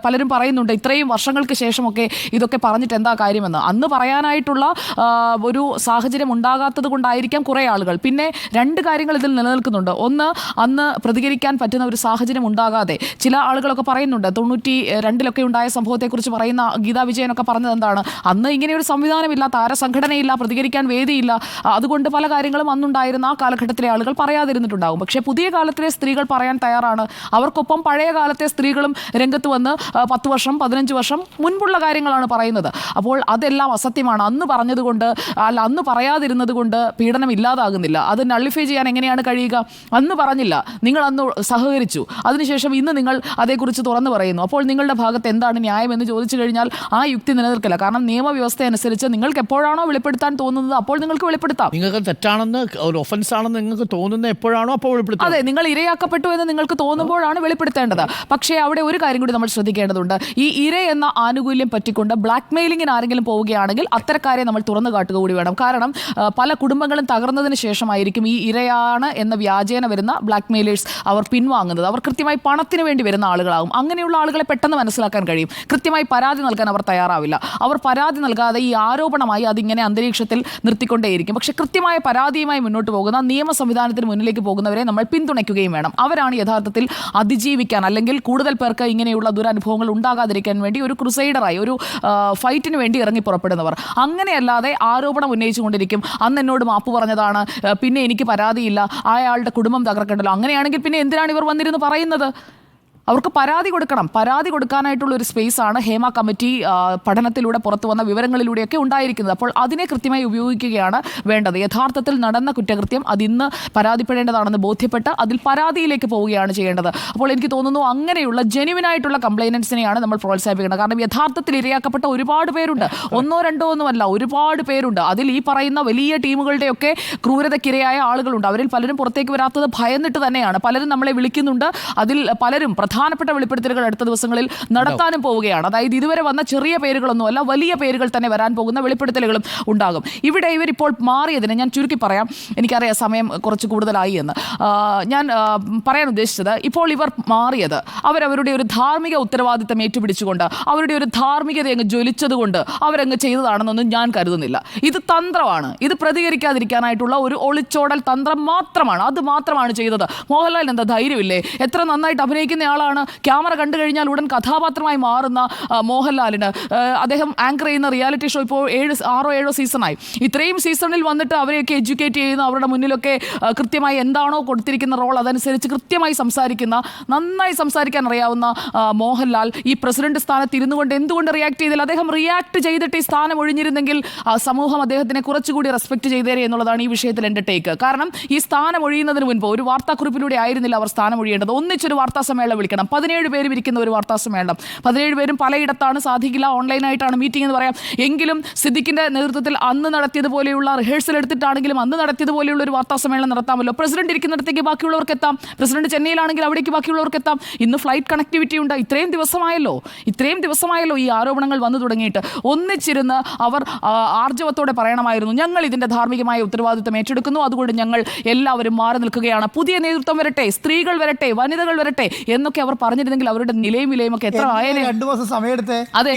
പലരും പറയുന്നുണ്ട് ഇത്രയും വർഷങ്ങൾക്ക് ശേഷമൊക്കെ ഇതൊക്കെ പറഞ്ഞിട്ട് എന്താ കാര്യമെന്ന്. അന്ന് പറയാനായിട്ടുള്ള ഒരു സാഹചര്യം ഉണ്ടാകാത്തത് കൊണ്ടായിരിക്കാം കുറേ ആളുകൾ. പിന്നെ 2 കാര്യങ്ങൾ ഇതിൽ നിലനിൽക്കുന്നുണ്ട്. ഒന്ന്, അന്ന് പ്രതികരിക്കാൻ പറ്റുന്ന ഒരു സാഹചര്യം ഉണ്ടാകാതെ ചില ആളുകളൊക്കെ പറയുന്നുണ്ട്. 92-ലൊക്കെ ഉണ്ടായ സംഭവത്തെക്കുറിച്ച് പറയുന്ന ഗീതാ വിജയനൊക്കെ പറഞ്ഞത് എന്താണ്? അന്ന് ഇങ്ങനെയൊരു സംവിധാനമില്ല, താരസംഘടനയില്ല, പ്രതികരിക്കാൻ വേദിയില്ല. അതുകൊണ്ട് പല കാര്യങ്ങളും അന്നുണ്ടായിരുന്ന ആ കാലഘട്ടത്തിലെ ആളുകൾ പറയാതിരുന്നിട്ടുണ്ടാകും. പക്ഷേ പുതിയ കാലത്തിലെ സ്ത്രീകൾ പറയാൻ തയ്യാറാണ്. അവർക്കൊപ്പം പഴയ കാലത്തെ സ്ത്രീകളും രംഗത്ത് വന്ന് 10 വർഷം 15 വർഷം മുൻപുള്ള കാര്യങ്ങളാണ് പറയുന്നത്. അപ്പോൾ അതെല്ലാം അസത്യമാണ്. അന്ന് പറഞ്ഞതുകൊണ്ട് അന്ന് പറയാതിരുന്നത് കൊണ്ട് പീഡനം ഇല്ലാതാകുന്നില്ല. അത് നള്ളിഫൈ ചെയ്യാൻ എങ്ങനെയാണ് കഴിയുക? അന്ന് പറഞ്ഞില്ല, നിങ്ങൾ അന്ന് സഹകരിച്ചു, അതിനുശേഷം ഇന്ന് നിങ്ങൾ അതേക്കുറിച്ച് തുറന്നു പറയുന്നു. അപ്പോൾ നിങ്ങളുടെ ഭാഗത്ത് എന്താണ് ന്യായം എന്ന് ചോദിച്ചു കഴിഞ്ഞാൽ ആ യുക്തി നിലനിൽക്കില്ല. കാരണം നിയമവ്യവസ്ഥ അനുസരിച്ച് നിങ്ങൾക്ക് എപ്പോഴാണോ വെളിപ്പെടുത്താൻ തോന്നുന്നത് അപ്പോൾ നിങ്ങൾക്ക് വെളിപ്പെടുത്താം. നിങ്ങൾക്ക് തെറ്റാണെന്ന്, ഒരു ഒഫൻസ് ആണെന്ന് നിങ്ങൾക്ക് തോന്നുന്നത് എപ്പോഴാണോ അപ്പോൾ വെളിപ്പെടുത്താം. അതെ, നിങ്ങൾ ഇരയാക്കപ്പെട്ടു എന്ന് നിങ്ങൾക്ക് തോന്നുമ്പോഴാണ് വെളിപ്പെടുത്തേണ്ടത്. പക്ഷേ അവിടെ ഒരു കാര്യം കൂടി നമ്മൾ ശ്രദ്ധിക്കേണ്ടതുണ്ട്. ഈ ഇര എന്ന ആനുകൂല്യം പറ്റിക്കൊണ്ട് ബ്ലാക്ക് മെയിലിങ്ങിന് ആരെങ്കിലും പോവുകയാണെങ്കിൽ അത്തരക്കാരെ നമ്മൾ തുറന്നു കാട്ടുക കൂടി വേണം. കാരണം പല കുടുംബങ്ങളും തകർന്നതിന് ശേഷമായിരിക്കും ഈ ഇരയാണ് എന്ന വ്യാജേന വരുന്ന ബ്ലാക്ക് മെയിലേഴ്സ് അവർ പിൻവാങ്ങുന്നത്. അവർ കൃത്യമായി പണത്തിന് വേണ്ടി വരുന്ന ആളുകളാകും. അങ്ങനെയുള്ള ആളുകളെ പെട്ടെന്ന് മനസ്സിലാക്കാൻ കഴിയും. കൃത്യമായി പരാതി നൽകാൻ അവർ തയ്യാറാവില്ല. അവർ പരാതി നൽകാതെ ഈ ആരോപണമായി അതിങ്ങനെ അന്തരീക്ഷത്തിൽ നിർത്തിക്കൊണ്ടേയിരിക്കും. പക്ഷെ കൃത്യമായ പരാതിയുമായി മുന്നോട്ട് പോകുന്ന നിയമ സംവിധാനത്തിന് മുന്നിലേക്ക് പോകുന്നവരെ നമ്മൾ പിന്തുണയ്ക്കുകയും വേണം. അവരാണ് യഥാർത്ഥത്തിൽ അതിജീവിക്കാൻ, അല്ലെങ്കിൽ കൂടുതൽ പേർക്ക് ഇങ്ങനെയുള്ള ദുരനുഭവങ്ങൾ ഉണ്ടാകാതിരിക്കാൻ വേണ്ടി ഒരു ക്രുസൈഡറായി, ഒരു ഫൈറ്റിന് വേണ്ടി ഇറങ്ങി പുറപ്പെടുന്നവർ. അങ്ങനെയല്ലാതെ ആരോപണം ഉന്നയിച്ചുകൊണ്ടിരിക്കും, അന്ന് എന്നോട് മാപ്പ് പറഞ്ഞതാണ്, പിന്നെ എനിക്ക് പരാതിയില്ല, അയാളുടെ കുടുംബം തകർക്കണ്ടല്ലോ. അങ്ങനെയാണെങ്കിൽ പിന്നെ എന്തിനാണ് ഇവർ വന്നിരുന്ന് പറയുന്നത്? അവർക്ക് പരാതി കൊടുക്കണം. പരാതി കൊടുക്കാനായിട്ടുള്ള ഒരു സ്പേസാണ് ഹേമ കമ്മിറ്റി പഠനത്തിലൂടെ പുറത്തു വന്ന വിവരങ്ങളിലൂടെയൊക്കെ ഉണ്ടായിരിക്കുന്നത്. അപ്പോൾ അതിനെ കൃത്യമായി ഉപയോഗിക്കുകയാണ് വേണ്ടത്. യഥാർത്ഥത്തിൽ നടന്ന കുറ്റകൃത്യം അതിന്ന് പരാതിപ്പെടേണ്ടതാണെന്ന് ബോധ്യപ്പെട്ട് അതിൽ പരാതിയിലേക്ക് പോവുകയാണ് ചെയ്യേണ്ടത്. അപ്പോൾ എനിക്ക് തോന്നുന്നു അങ്ങനെയുള്ള ജെന്യുവിനായിട്ടുള്ള കംപ്ലൈനൻസിനെയാണ് നമ്മൾ പ്രോത്സാഹിപ്പിക്കുന്നത്. കാരണം യഥാർത്ഥത്തിൽ ഇരയാക്കപ്പെട്ട ഒരുപാട് പേരുണ്ട്, ഒന്നോ രണ്ടോ ഒന്നുമല്ല, ഒരുപാട് പേരുണ്ട്. അതിൽ ഈ പറയുന്ന വലിയ ടീമുകളുടെയൊക്കെ ക്രൂരതയ്ക്കിരയായ ആളുകളുണ്ട്. അവരിൽ പലരും പുറത്തേക്ക് വരാത്തത് ഭയന്നിട്ട് തന്നെയാണ്. പലരും നമ്മളെ വിളിക്കുന്നുണ്ട്. അതിൽ പലരും പ്രധാനപ്പെട്ട വെളിപ്പെടുത്തലുകൾ അടുത്ത ദിവസങ്ങളിൽ നടത്താനും പോവുകയാണ്. അതായത് ഇതുവരെ വന്ന ചെറിയ പേരുകളൊന്നുമല്ല, വലിയ പേരുകൾ തന്നെ വരാൻ പോകുന്ന വെളിപ്പെടുത്തലുകളും ഉണ്ടാകും. ഇവിടെ ഇവരിപ്പോൾ മാറിയതിന് ഞാൻ ചുരുക്കി പറയാം. എനിക്കറിയാം സമയം കുറച്ച് കൂടുതലായി എന്ന്. ഞാൻ പറയാൻ ഉദ്ദേശിച്ചത്, ഇപ്പോൾ ഇവർ മാറിയത് അവരവരുടെ ഒരു ധാർമ്മിക ഉത്തരവാദിത്തം ഏറ്റുപിടിച്ചുകൊണ്ട്, അവരുടെ ഒരു ധാർമ്മികത അങ്ങ് ജ്വലിച്ചതുകൊണ്ട് അവരങ്ങ് ചെയ്തതാണെന്നൊന്നും ഞാൻ കരുതുന്നില്ല. ഇത് തന്ത്രമാണ്. ഇത് പ്രതികരിക്കാതിരിക്കാനായിട്ടുള്ള ഒരു ഒളിച്ചോടൽ തന്ത്രം മാത്രമാണ്. അത് മാത്രമാണ് ചെയ്തത്. മോഹൻലാലിന് എന്താ ധൈര്യമില്ലേ? എത്ര നന്നായിട്ട് അഭിനയിക്കുന്ന ആളാണ്. ക്യാമറ കണ്ടു കഴിഞ്ഞാൽ ഉടൻ കഥാപാത്രമായി മാറുന്ന മോഹൻലാലിന്, അദ്ദേഹം ആങ്കർ ചെയ്യുന്ന റിയാലിറ്റി ഷോ ഇപ്പോൾ 6-7 സീസണായി. ഇത്രയും സീസണിൽ വന്നിട്ട് അവരെയൊക്കെ എഡ്യൂക്കേറ്റ് ചെയ്യുന്ന, അവരുടെ മുന്നിലൊക്കെ കൃത്യമായി എന്താണോ കൊടുത്തിരിക്കുന്ന റോൾ അതനുസരിച്ച് കൃത്യമായി സംസാരിക്കുന്ന, നന്നായി സംസാരിക്കാൻ അറിയാവുന്ന മോഹൻലാൽ ഈ പ്രസിഡന്റ് സ്ഥാനത്ത് ഇരുന്നു കൊണ്ട് എന്തുകൊണ്ട് റിയാക്ട് ചെയ്തില്ല? അദ്ദേഹം റിയാക്ട് ചെയ്തിട്ട് ഈ സ്ഥാനം ഒഴിഞ്ഞിരുന്നെങ്കിൽ സമൂഹം അദ്ദേഹത്തിനെ കുറച്ചുകൂടി റെസ്പെക്ട് ചെയ്തേരെ എന്നുള്ളതാണ് ഈ വിഷയത്തിൽ എൻ്റെ ടേക്ക്. കാരണം ഈ സ്ഥാനം ഒഴിയുന്നതിന് മുൻപ് ഒരു വാർത്താക്കുറിപ്പിലൂടെ ആയിരുന്നില്ല അവർ സ്ഥാനം ഒഴിയേണ്ടത്. ഒന്നിച്ചൊരു വാർത്താ സമ്മേളനം വിളിക്കണം. 17 പേരും ഇരിക്കുന്ന ഒരു വാർത്താ സമ്മേളനം. 17 പേരും പലയിടത്താണ്, സാധിക്കില്ല, ഓൺലൈനായിട്ടാണ് മീറ്റിംഗ് എന്ന് പറയാം. എങ്കിലും സിദ്ദിഖിന്റെ നേതൃത്വത്തിൽ അന്ന് നടത്തിയതുപോലെയുള്ള റിഹേഴ്സൽ എടുത്തിട്ടാണെങ്കിലും അന്ന് നടത്തിയതുപോലെയുള്ള ഒരു വാർത്താ സമ്മേളനം നടത്താമല്ലോ. പ്രസിഡന്റ് ഇരിക്കുന്നിടത്തേക്ക് ബാക്കിയുള്ളവർക്ക് എത്താം. പ്രസിഡന്റ് ചെന്നൈയിലാണെങ്കിൽ അവിടേക്ക് ബാക്കിയുള്ളവർക്ക് എത്താം. ഇന്ന് ഫ്ലൈറ്റ് കണക്ടിവിറ്റി ഉണ്ട്. ഇത്രയും ദിവസമായല്ലോ ഈ ആരോപണങ്ങൾ വന്നു തുടങ്ങിയിട്ട്. ഒന്നിച്ചിരുന്ന് അവർ ആർജവത്തോടെ പറയണമായിരുന്നു, ഞങ്ങൾ ഇതിന്റെ ധാർമ്മികമായ ഉത്തരവാദിത്തം ഏറ്റെടുക്കുന്നു, അതുകൊണ്ട് ഞങ്ങൾ എല്ലാവരും മാറി നിൽക്കുകയാണ്, പുതിയ നേതൃത്വം വരട്ടെ, സ്ത്രീകൾ വരട്ടെ, വനിതകൾ വരട്ടെ എന്നൊക്കെ അവർ പറഞ്ഞിരുന്നെങ്കിൽ അവരുടെ നിലയും വിലയും ഒക്കെ എത്ര ആയേനെ. 2 മാസം സമയമെടുത്ത് അതെ,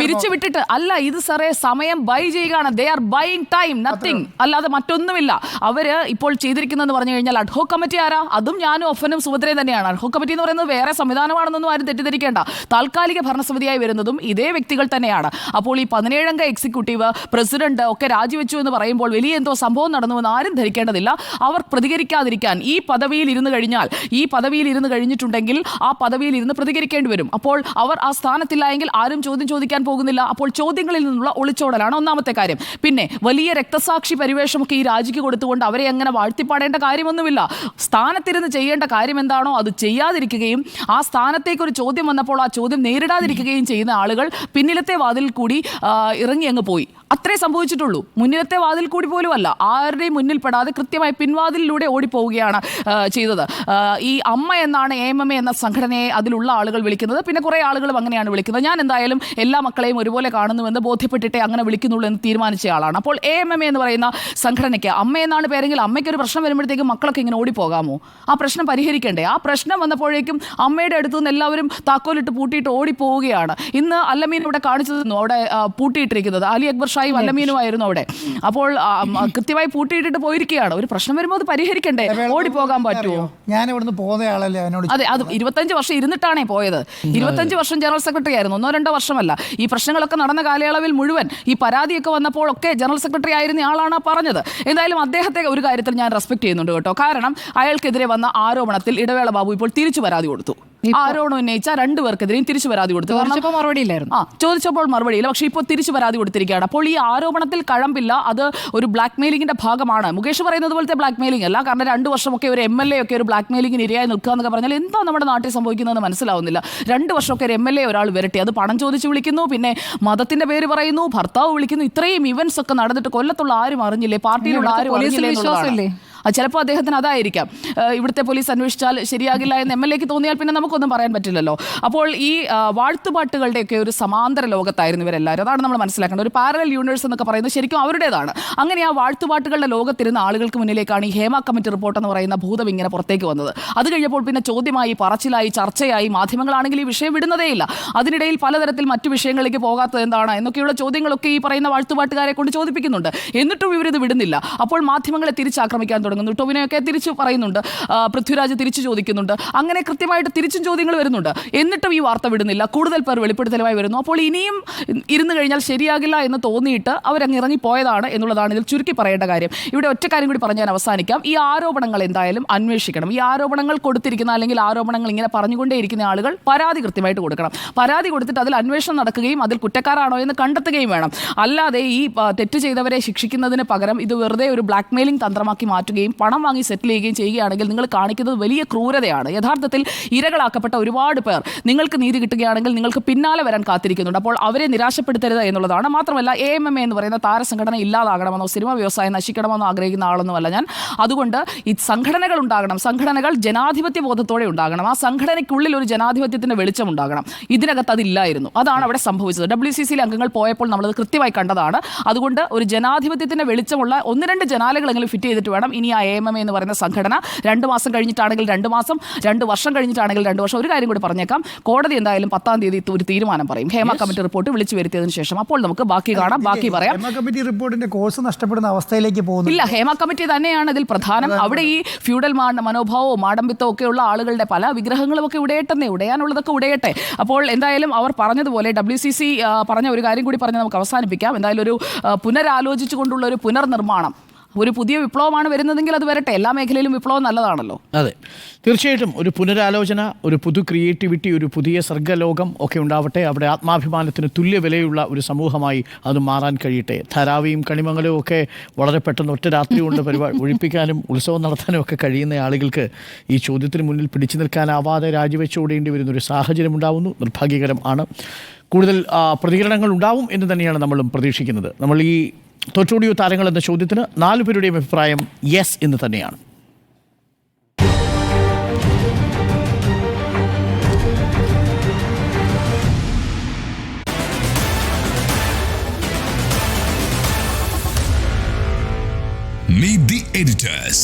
പിരിച്ചുവിട്ടിട്ട് അല്ല, ഇത് സാറേ സമയം ബൈ ചെയ്യുകയാണ്. They are buying time, nothing, അല്ലാതെ മറ്റൊന്നുമില്ല. അവര് ഇപ്പോൾ ചെയ്തിരിക്കുന്നതെന്ന് പറഞ്ഞു കഴിഞ്ഞാൽ അഡ്ഹോക് കമ്മിറ്റി ആരാ? അതും ഞാനും ഒഫനും സുഭദ്രയും തന്നെയാണ്. അഡ്ഹോക് കമ്മിറ്റി എന്ന് പറയുന്നത് വേറെ സംവിധാനമാണെന്നൊന്നും ആരും തെറ്റിദ്ധരിക്കേണ്ട. താൽക്കാലിക ഭരണസമിതിയായി വരുന്നതും ഇതേ വ്യക്തികൾ തന്നെയാണ്. അപ്പോൾ ഈ 17 അംഗ എക്സിക്യൂട്ടീവ്, പ്രസിഡന്റ് ഒക്കെ രാജിവെച്ചു എന്ന് പറയുമ്പോൾ വലിയ എന്തോ സംഭവം നടന്നുവെന്ന് ആരും ധരിക്കേണ്ടതില്ല. അവർ പ്രതികരിക്കാതിരിക്കാൻ ഈ പദവിയിൽ ഇരുന്ന് കഴിഞ്ഞിട്ടുണ്ടെങ്കിൽ ആ പദവിയിൽ ഇരുന്ന് പ്രതികരിക്കേണ്ടി വരും. അപ്പോൾ അവർ ആ സ്ഥാനത്തില്ല എങ്കിൽ ആരും ചോദ്യം ചോദിക്കാൻ പോകുന്നില്ല. അപ്പോൾ ചോദ്യങ്ങളിൽ നിന്നുള്ള ഒളിച്ചോടലാണ് ഒന്നാമത്തെ കാര്യം. പിന്നെ വലിയ രക്തസാക്ഷി പരിവേഷമൊക്കെ ഈ രാജിക്ക് കൊടുത്തുകൊണ്ട് അവരെ അങ്ങനെ വാഴ്ത്തിപ്പാടേണ്ട കാര്യമൊന്നുമില്ല. സ്ഥാനത്തിരുന്ന് ചെയ്യേണ്ട കാര്യം എന്താണോ അത് ചെയ്യാതിരിക്കുകയും ആ സ്ഥാനത്തേക്ക് ഒരു ചോദ്യം വന്നപ്പോൾ ആ ചോദ്യം നേരിടാതിരിക്കുകയും ചെയ്യുന്ന ആളുകൾ പിന്നിലത്തെ വാതിൽ കൂടി ഇറങ്ങി അങ്ങ് പോയി. അത്രേ സംഭവിച്ചിട്ടുള്ളൂ. മുന്നിലത്തെ വാതിൽ കൂടി പോലും അല്ല, ആരുടെയും മുന്നിൽ പെടാതെ കൃത്യമായി പിൻവാതിലിലൂടെ ഓടിപ്പോവുകയാണ് ചെയ്തത്. ഈ അമ്മ എന്നാണ് AMMA എന്ന സംഘടനയെ അതിലുള്ള ആളുകൾ വിളിക്കുന്നത്. പിന്നെ കുറേ ആളുകളും അങ്ങനെയാണ് വിളിക്കുന്നത്. ഞാൻ എന്തായാലും എല്ലാ മക്കളെയും ഒരുപോലെ കാണുന്നുവെന്ന് ബോധ്യപ്പെട്ടിട്ടേ അങ്ങനെ വിളിക്കുന്നുള്ളൂ എന്ന് തീരുമാനിച്ച ആളാണ്. അപ്പോൾ AMMA എന്ന് പറയുന്ന സംഘടനയ്ക്ക് അമ്മ എന്നാണ് പേരെങ്കിൽ അമ്മയ്ക്കൊരു പ്രശ്നം വരുമ്പോഴത്തേക്കും മക്കളൊക്കെ ഇങ്ങനെ ഓടിപ്പോകാമോ? ആ പ്രശ്നം പരിഹരിക്കണ്ടേ? ആ പ്രശ്നം വന്നപ്പോഴേക്കും അമ്മയുടെ അടുത്തു നിന്ന് എല്ലാവരും താക്കോലിട്ട് പൂട്ടിയിട്ട് ഓടിപ്പോവുകയാണ്. ഇന്ന് അല്ലമീൻ ഇവിടെ കാണിച്ചു തന്നു, അവിടെ പൂട്ടിയിട്ടിരിക്കുന്നത് അലി അക്ബർ ഷായും അല്ലമീനുമായിരുന്നു അവിടെ. അപ്പോൾ കൃത്യമായി പൂട്ടിയിട്ടിട്ട് പോയിരിക്കുകയാണ്. ഒരു പ്രശ്നം വരുമ്പോൾ അത് പരിഹരിക്കണ്ടേ? ഓടിപ്പോകാൻ പറ്റുമോ? ഞാൻ ഇവിടുന്ന് പോകുന്ന ആളല്ലേ അതിനോട്. അതെ, അത് 25 വർഷം ഇരുന്നിട്ടാണേ പോയത്. 25 വർഷം ജനറൽ സെക്രട്ടറി ആയിരുന്നു, 1-2 വർഷമല്ല. ഈ പ്രശ്നങ്ങളൊക്കെ നടന്ന കാലയളവിൽ മുഴുവൻ ഈ പരാതിയൊക്കെ വന്നപ്പോഴൊക്കെ ജനറൽ സെക്രട്ടറി ആയിരുന്ന ആളാണ് പറഞ്ഞത്. എന്തായാലും അദ്ദേഹത്തെ ഒരു കാര്യത്തിൽ ഞാൻ റെസ്പെക്ട് ചെയ്യുന്നുണ്ട് കേട്ടോ. കാരണം അയാൾക്കെതിരെ വന്ന ആരോപണത്തിൽ ഇടവേള ബാബു ഇപ്പോൾ തിരിച്ചു പരാതി കൊടുത്തു. ആരോപണം ഉന്നയിച്ച 2 പേർക്കെതിരെയും തിരിച്ചു പരാതി കൊടുത്തു. മറുപടിയില്ലായിരുന്നു. ചോദിച്ചപ്പോൾ മറുപടിയില്ല. പക്ഷേ ഇപ്പോൾ തിരിച്ചു പരാതി കൊടുത്തിരിക്കുകയാണ്. അപ്പോൾ ഈ ആരോപണത്തിൽ കഴമ്പില്ല. അത് ഒരു ബ്ലാക്ക് മെയിലിംഗിന്റെ ഭാഗമാണ്. മുകേഷ് പറയുന്നത് പോലത്തെ ബ്ലാക്ക് മെയിലിംഗ് അല്ല. കാരണം 2 വർഷമൊക്കെ ഒരു MLA ഒക്കെ ഒരു ബ്ലാക്ക് മെയിലിംഗിന് ഇരയായി നിൽക്കുക എന്നൊക്കെ പറഞ്ഞാൽ എന്താ നമ്മുടെ നാട്ടിൽ സംഭവിക്കുന്നതെന്ന് മനസ്സിലാവുന്നില്ല. 2 വർഷമൊക്കെ ഒരു MLA ഒരാൾ വരട്ടെ, അത് പണം ചോദിച്ച് വിളിക്കുന്നു, പിന്നെ മതത്തിന്റെ പേര് പറയുന്നു, ഭർത്താവ് വിളിക്കുന്നു, ഇത്രയും ഇവന്റ്സ് ഒക്കെ നടന്നിട്ട് കൊല്ലത്തുള്ള ആരും അറിഞ്ഞില്ലേ, പാർട്ടിയിലുള്ള ആരും അറിഞ്ഞില്ലേ എന്നുള്ളതാണ്. ചിലപ്പോൾ അദ്ദേഹത്തിന് അതായിരിക്കാം. ഇവിടുത്തെ പോലീസ് അന്വേഷിച്ചാൽ ശരിയാകില്ല എന്ന് MLAക്ക് തോന്നിയാൽ പിന്നെ നമുക്കൊന്നും പറയാൻ പറ്റില്ലല്ലോ. അപ്പോൾ ഈ വാഴ്ത്തുപാട്ടുകളുടെയൊക്കെ ഒരു സമാന്തര ലോകത്തായിരുന്നു ഇവരെല്ലാവരും. അതാണ് നമ്മൾ മനസ്സിലാക്കേണ്ടത്. ഒരു പാരലൽ യൂണിവേഴ്സ് എന്നൊക്കെ പറയുന്നത് ശരിക്കും അവരുടേതാണ്. അങ്ങനെ ആ വാഴ്ത്തുപാട്ടുകളുടെ ലോകത്തിരുന്ന ആളുകൾക്ക് മുന്നിലേക്കാണ് ഈ ഹേമ കമ്മിറ്റി റിപ്പോർട്ട് എന്ന് പറയുന്ന ഭൂതം ഇങ്ങനെ പുറത്തേക്ക് വന്നത്. അത് കഴിഞ്ഞപ്പോൾ പിന്നെ ചോദ്യമായി, പറച്ചിലായി, ചർച്ചയായി, മാധ്യമങ്ങളാണെങ്കിൽ ഈ വിഷയം വിടുന്നതേയില്ല. അതിനിടയിൽ പലതരത്തിൽ മറ്റു വിഷയങ്ങളിലേക്ക് പോകാത്തത് എന്താണ് എന്നൊക്കെയുള്ള ചോദ്യങ്ങളൊക്കെ ഈ പറയുന്ന വാഴ്ത്തുപാട്ടുകാരെ കൊണ്ട് ചോദിപ്പിക്കുന്നുണ്ട്. എന്നിട്ടും ഇവരിത് വിടുന്നില്ല. അപ്പോൾ മാധ്യമങ്ങളെ തിരിച്ചാക്രമിക്കാൻ തുടങ്ങുന്നു. ടൊവിനോയൊക്കെ തിരിച്ചു പറയുന്നുണ്ട്, പൃഥ്വിരാജ് തിരിച്ചു ചോദിക്കുന്നുണ്ട്. അങ്ങനെ കൃത്യമായിട്ട് തിരിച്ചും ചോദ്യങ്ങൾ വരുന്നുണ്ട്. എന്നിട്ടും ഈ വാർത്ത വിടുന്നില്ല. കൂടുതൽ പേർ വെളിപ്പെടുത്തലുമായി വരുന്നു. അപ്പോൾ ഇനിയും ഇരുന്ന് കഴിഞ്ഞാൽ ശരിയാകില്ല എന്ന് തോന്നിയിട്ട് അവരങ്ങ് ഇറങ്ങിപ്പോയതാണ് എന്നുള്ളതാണ് ഇതിൽ ചുരുക്കി പറയേണ്ട കാര്യം. ഇവിടെ ഒറ്റ കാര്യം കൂടി പറഞ്ഞ് ഞാൻ അവസാനിക്കാം. ഈ ആരോപണങ്ങൾ എന്തായാലും അന്വേഷിക്കണം. ഈ ആരോപണങ്ങൾ കൊടുത്തിരിക്കുന്ന അല്ലെങ്കിൽ ആരോപണങ്ങൾ ഇങ്ങനെ പറഞ്ഞുകൊണ്ടേയിരിക്കുന്ന ആളുകൾ പരാതി കൃത്യമായിട്ട് കൊടുക്കണം. പരാതി കൊടുത്തിട്ട് അതിൽ അന്വേഷണം നടക്കുകയും അതിൽ കുറ്റക്കാരാണോ എന്ന് കണ്ടെത്തുകയും വേണം. അല്ലാതെ ഈ തെറ്റ് ചെയ്തവരെ ശിക്ഷിക്കുന്നതിന് പകരം ഇത് വെറുതെ ഒരു ബ്ലാക്ക് മെയിലിംഗ് തന്ത്രമാക്കി മാറ്റുകയും പണം വാങ്ങി സെറ്റിൽ ചെയ്യുകയും ചെയ്യുകയാണെങ്കിൽ നിങ്ങൾ കാണിക്കുന്നത് വലിയ ക്രൂരതയാണ്. യഥാർത്ഥത്തിൽ ഇരകളാക്കപ്പെട്ട ഒരുപാട് പേർ നിങ്ങൾക്ക് നീതി കിട്ടുകയാണെങ്കിൽ നിങ്ങൾക്ക് പിന്നാലെ വരാൻ കാത്തിരിക്കുന്നുണ്ട്. അപ്പോൾ അവരെ നിരാശപ്പെടുത്തരുത് എന്നുള്ളതാണ്. മാത്രമല്ല AMMA എന്ന് പറയുന്ന താരസംഘടന ഇല്ലാതാകണമെന്നോ സിനിമ വ്യവസായം നശിക്കണമെന്നോ ആഗ്രഹിക്കുന്ന ആളൊന്നുമല്ല ഞാൻ. അതുകൊണ്ട് ഈ സംഘടനകൾ ഉണ്ടാകണം. സംഘടനകൾ ജനാധിപത്യ ബോധത്തോടെ ഉണ്ടാകണം. ആ സംഘടനയ്ക്കുള്ളിൽ ഒരു ജനാധിപത്യത്തിന്റെ വെളിച്ചം ഉണ്ടാകണം. ഇതിനകത്ത് അതില്ലായിരുന്നു. അതാണ് അവിടെ സംഭവിച്ചത്. WCCയിലെ അംഗങ്ങൾ പോയപ്പോൾ നമ്മളത് കൃത്യമായി കണ്ടതാണ്. അതുകൊണ്ട് ഒരു ജനാധിപത്യത്തിന്റെ വെളിച്ചമുള്ള 1-2 ജനാലകളെങ്കിലും ഫിറ്റ് ചെയ്തിട്ട് വേണം ഇനി ആ AMMA എന്ന് പറയുന്ന സംഘടന 2 മാസം കഴിഞ്ഞിട്ടാണെങ്കിൽ 2 മാസം, 2 വർഷം കഴിഞ്ഞിട്ടാണെങ്കിൽ 2 വർഷം. ഒരു കാര്യം കൂടി പറഞ്ഞേക്കാം, കോടതി എന്തായാലും 10-ാം തീയതി ഒരു തീരുമാനം പറയും. ഹേമ കമ്മിറ്റി റിപ്പോർട്ട് വിളിച്ചു വരുത്തിയതിനു ശേഷം. അപ്പോൾ നമുക്ക് ബാക്കി കാണാം, ബാക്കി പറയാം. ഹേമ കമ്മിറ്റി റിപ്പോർട്ടിന്റെ കോഴ്സ് നഷ്ടപ്പെടുന്ന അവസ്ഥയിലേക്ക് പോകുന്നു. ഇല്ല, ഹേമ കമ്മിറ്റി തന്നെയാണ് ഇതിൽ പ്രധാനം. അവിടെ ഈ ഫ്യൂഡൽ മനോഭാവവും മാടമ്പിത്തവും ഒക്കെയുള്ള ആളുകളുടെ പല വിഗ്രഹങ്ങളും ഒക്കെ ഉടയട്ടെന്നേ, ഉടയാനുള്ളതൊക്കെ ഉടയട്ടെ. അപ്പോൾ എന്തായാലും അവർ പറഞ്ഞതുപോലെ WCC പറഞ്ഞ ഒരു കാര്യം കൂടി പറഞ്ഞ് നമുക്ക് അവസാനിപ്പിക്കാം. എന്തായാലും ഒരു പുനരാലോചിച്ചുകൊണ്ടുള്ള ഒരു പുനർനിർമ്മാണം, ഒരു പുതിയ വിപ്ലവമാണ് വരുന്നതെങ്കിൽ അത് വരട്ടെ. എല്ലാ മേഖലയിലും വിപ്ലവം നല്ലതാണല്ലോ. അതെ, തീർച്ചയായിട്ടും ഒരു പുനരാലോചന, ഒരു പുതു ക്രിയേറ്റിവിറ്റി, ഒരു പുതിയ സർഗ്ഗലോകം ഒക്കെ ഉണ്ടാവട്ടെ. അവിടെ ആത്മാഭിമാനത്തിന് തുല്യ വിലയുള്ള ഒരു സമൂഹമായി അത് മാറാൻ കഴിയട്ടെ. ധാരാവിയും കണിമംഗലവും ഒക്കെ വളരെ പെട്ടെന്ന് ഒറ്റ രാത്രി കൊണ്ട് പരിപാടി ഒഴിപ്പിക്കാനും ഉത്സവം നടത്താനും ഒക്കെ കഴിയുന്ന ആളുകൾക്ക് ഈ ചോദ്യത്തിന് മുന്നിൽ പിടിച്ചു നിൽക്കാനാവാതെ രാജിവെച്ചോടേണ്ടി വരുന്നൊരു സാഹചര്യം ഉണ്ടാവുന്നു. നിർഭാഗ്യകരം ആണ്. കൂടുതൽ പ്രതികരണങ്ങൾ ഉണ്ടാവും എന്ന് തന്നെയാണ് നമ്മളും പ്രതീക്ഷിക്കുന്നത്. നമ്മൾ ഈ തോറ്റോടിയോ താരങ്ങൾ എന്ന ചോദ്യത്തിന് 4 പേരുടെയും അഭിപ്രായം യെസ് എന്ന് തന്നെയാണ്. Meet the editors.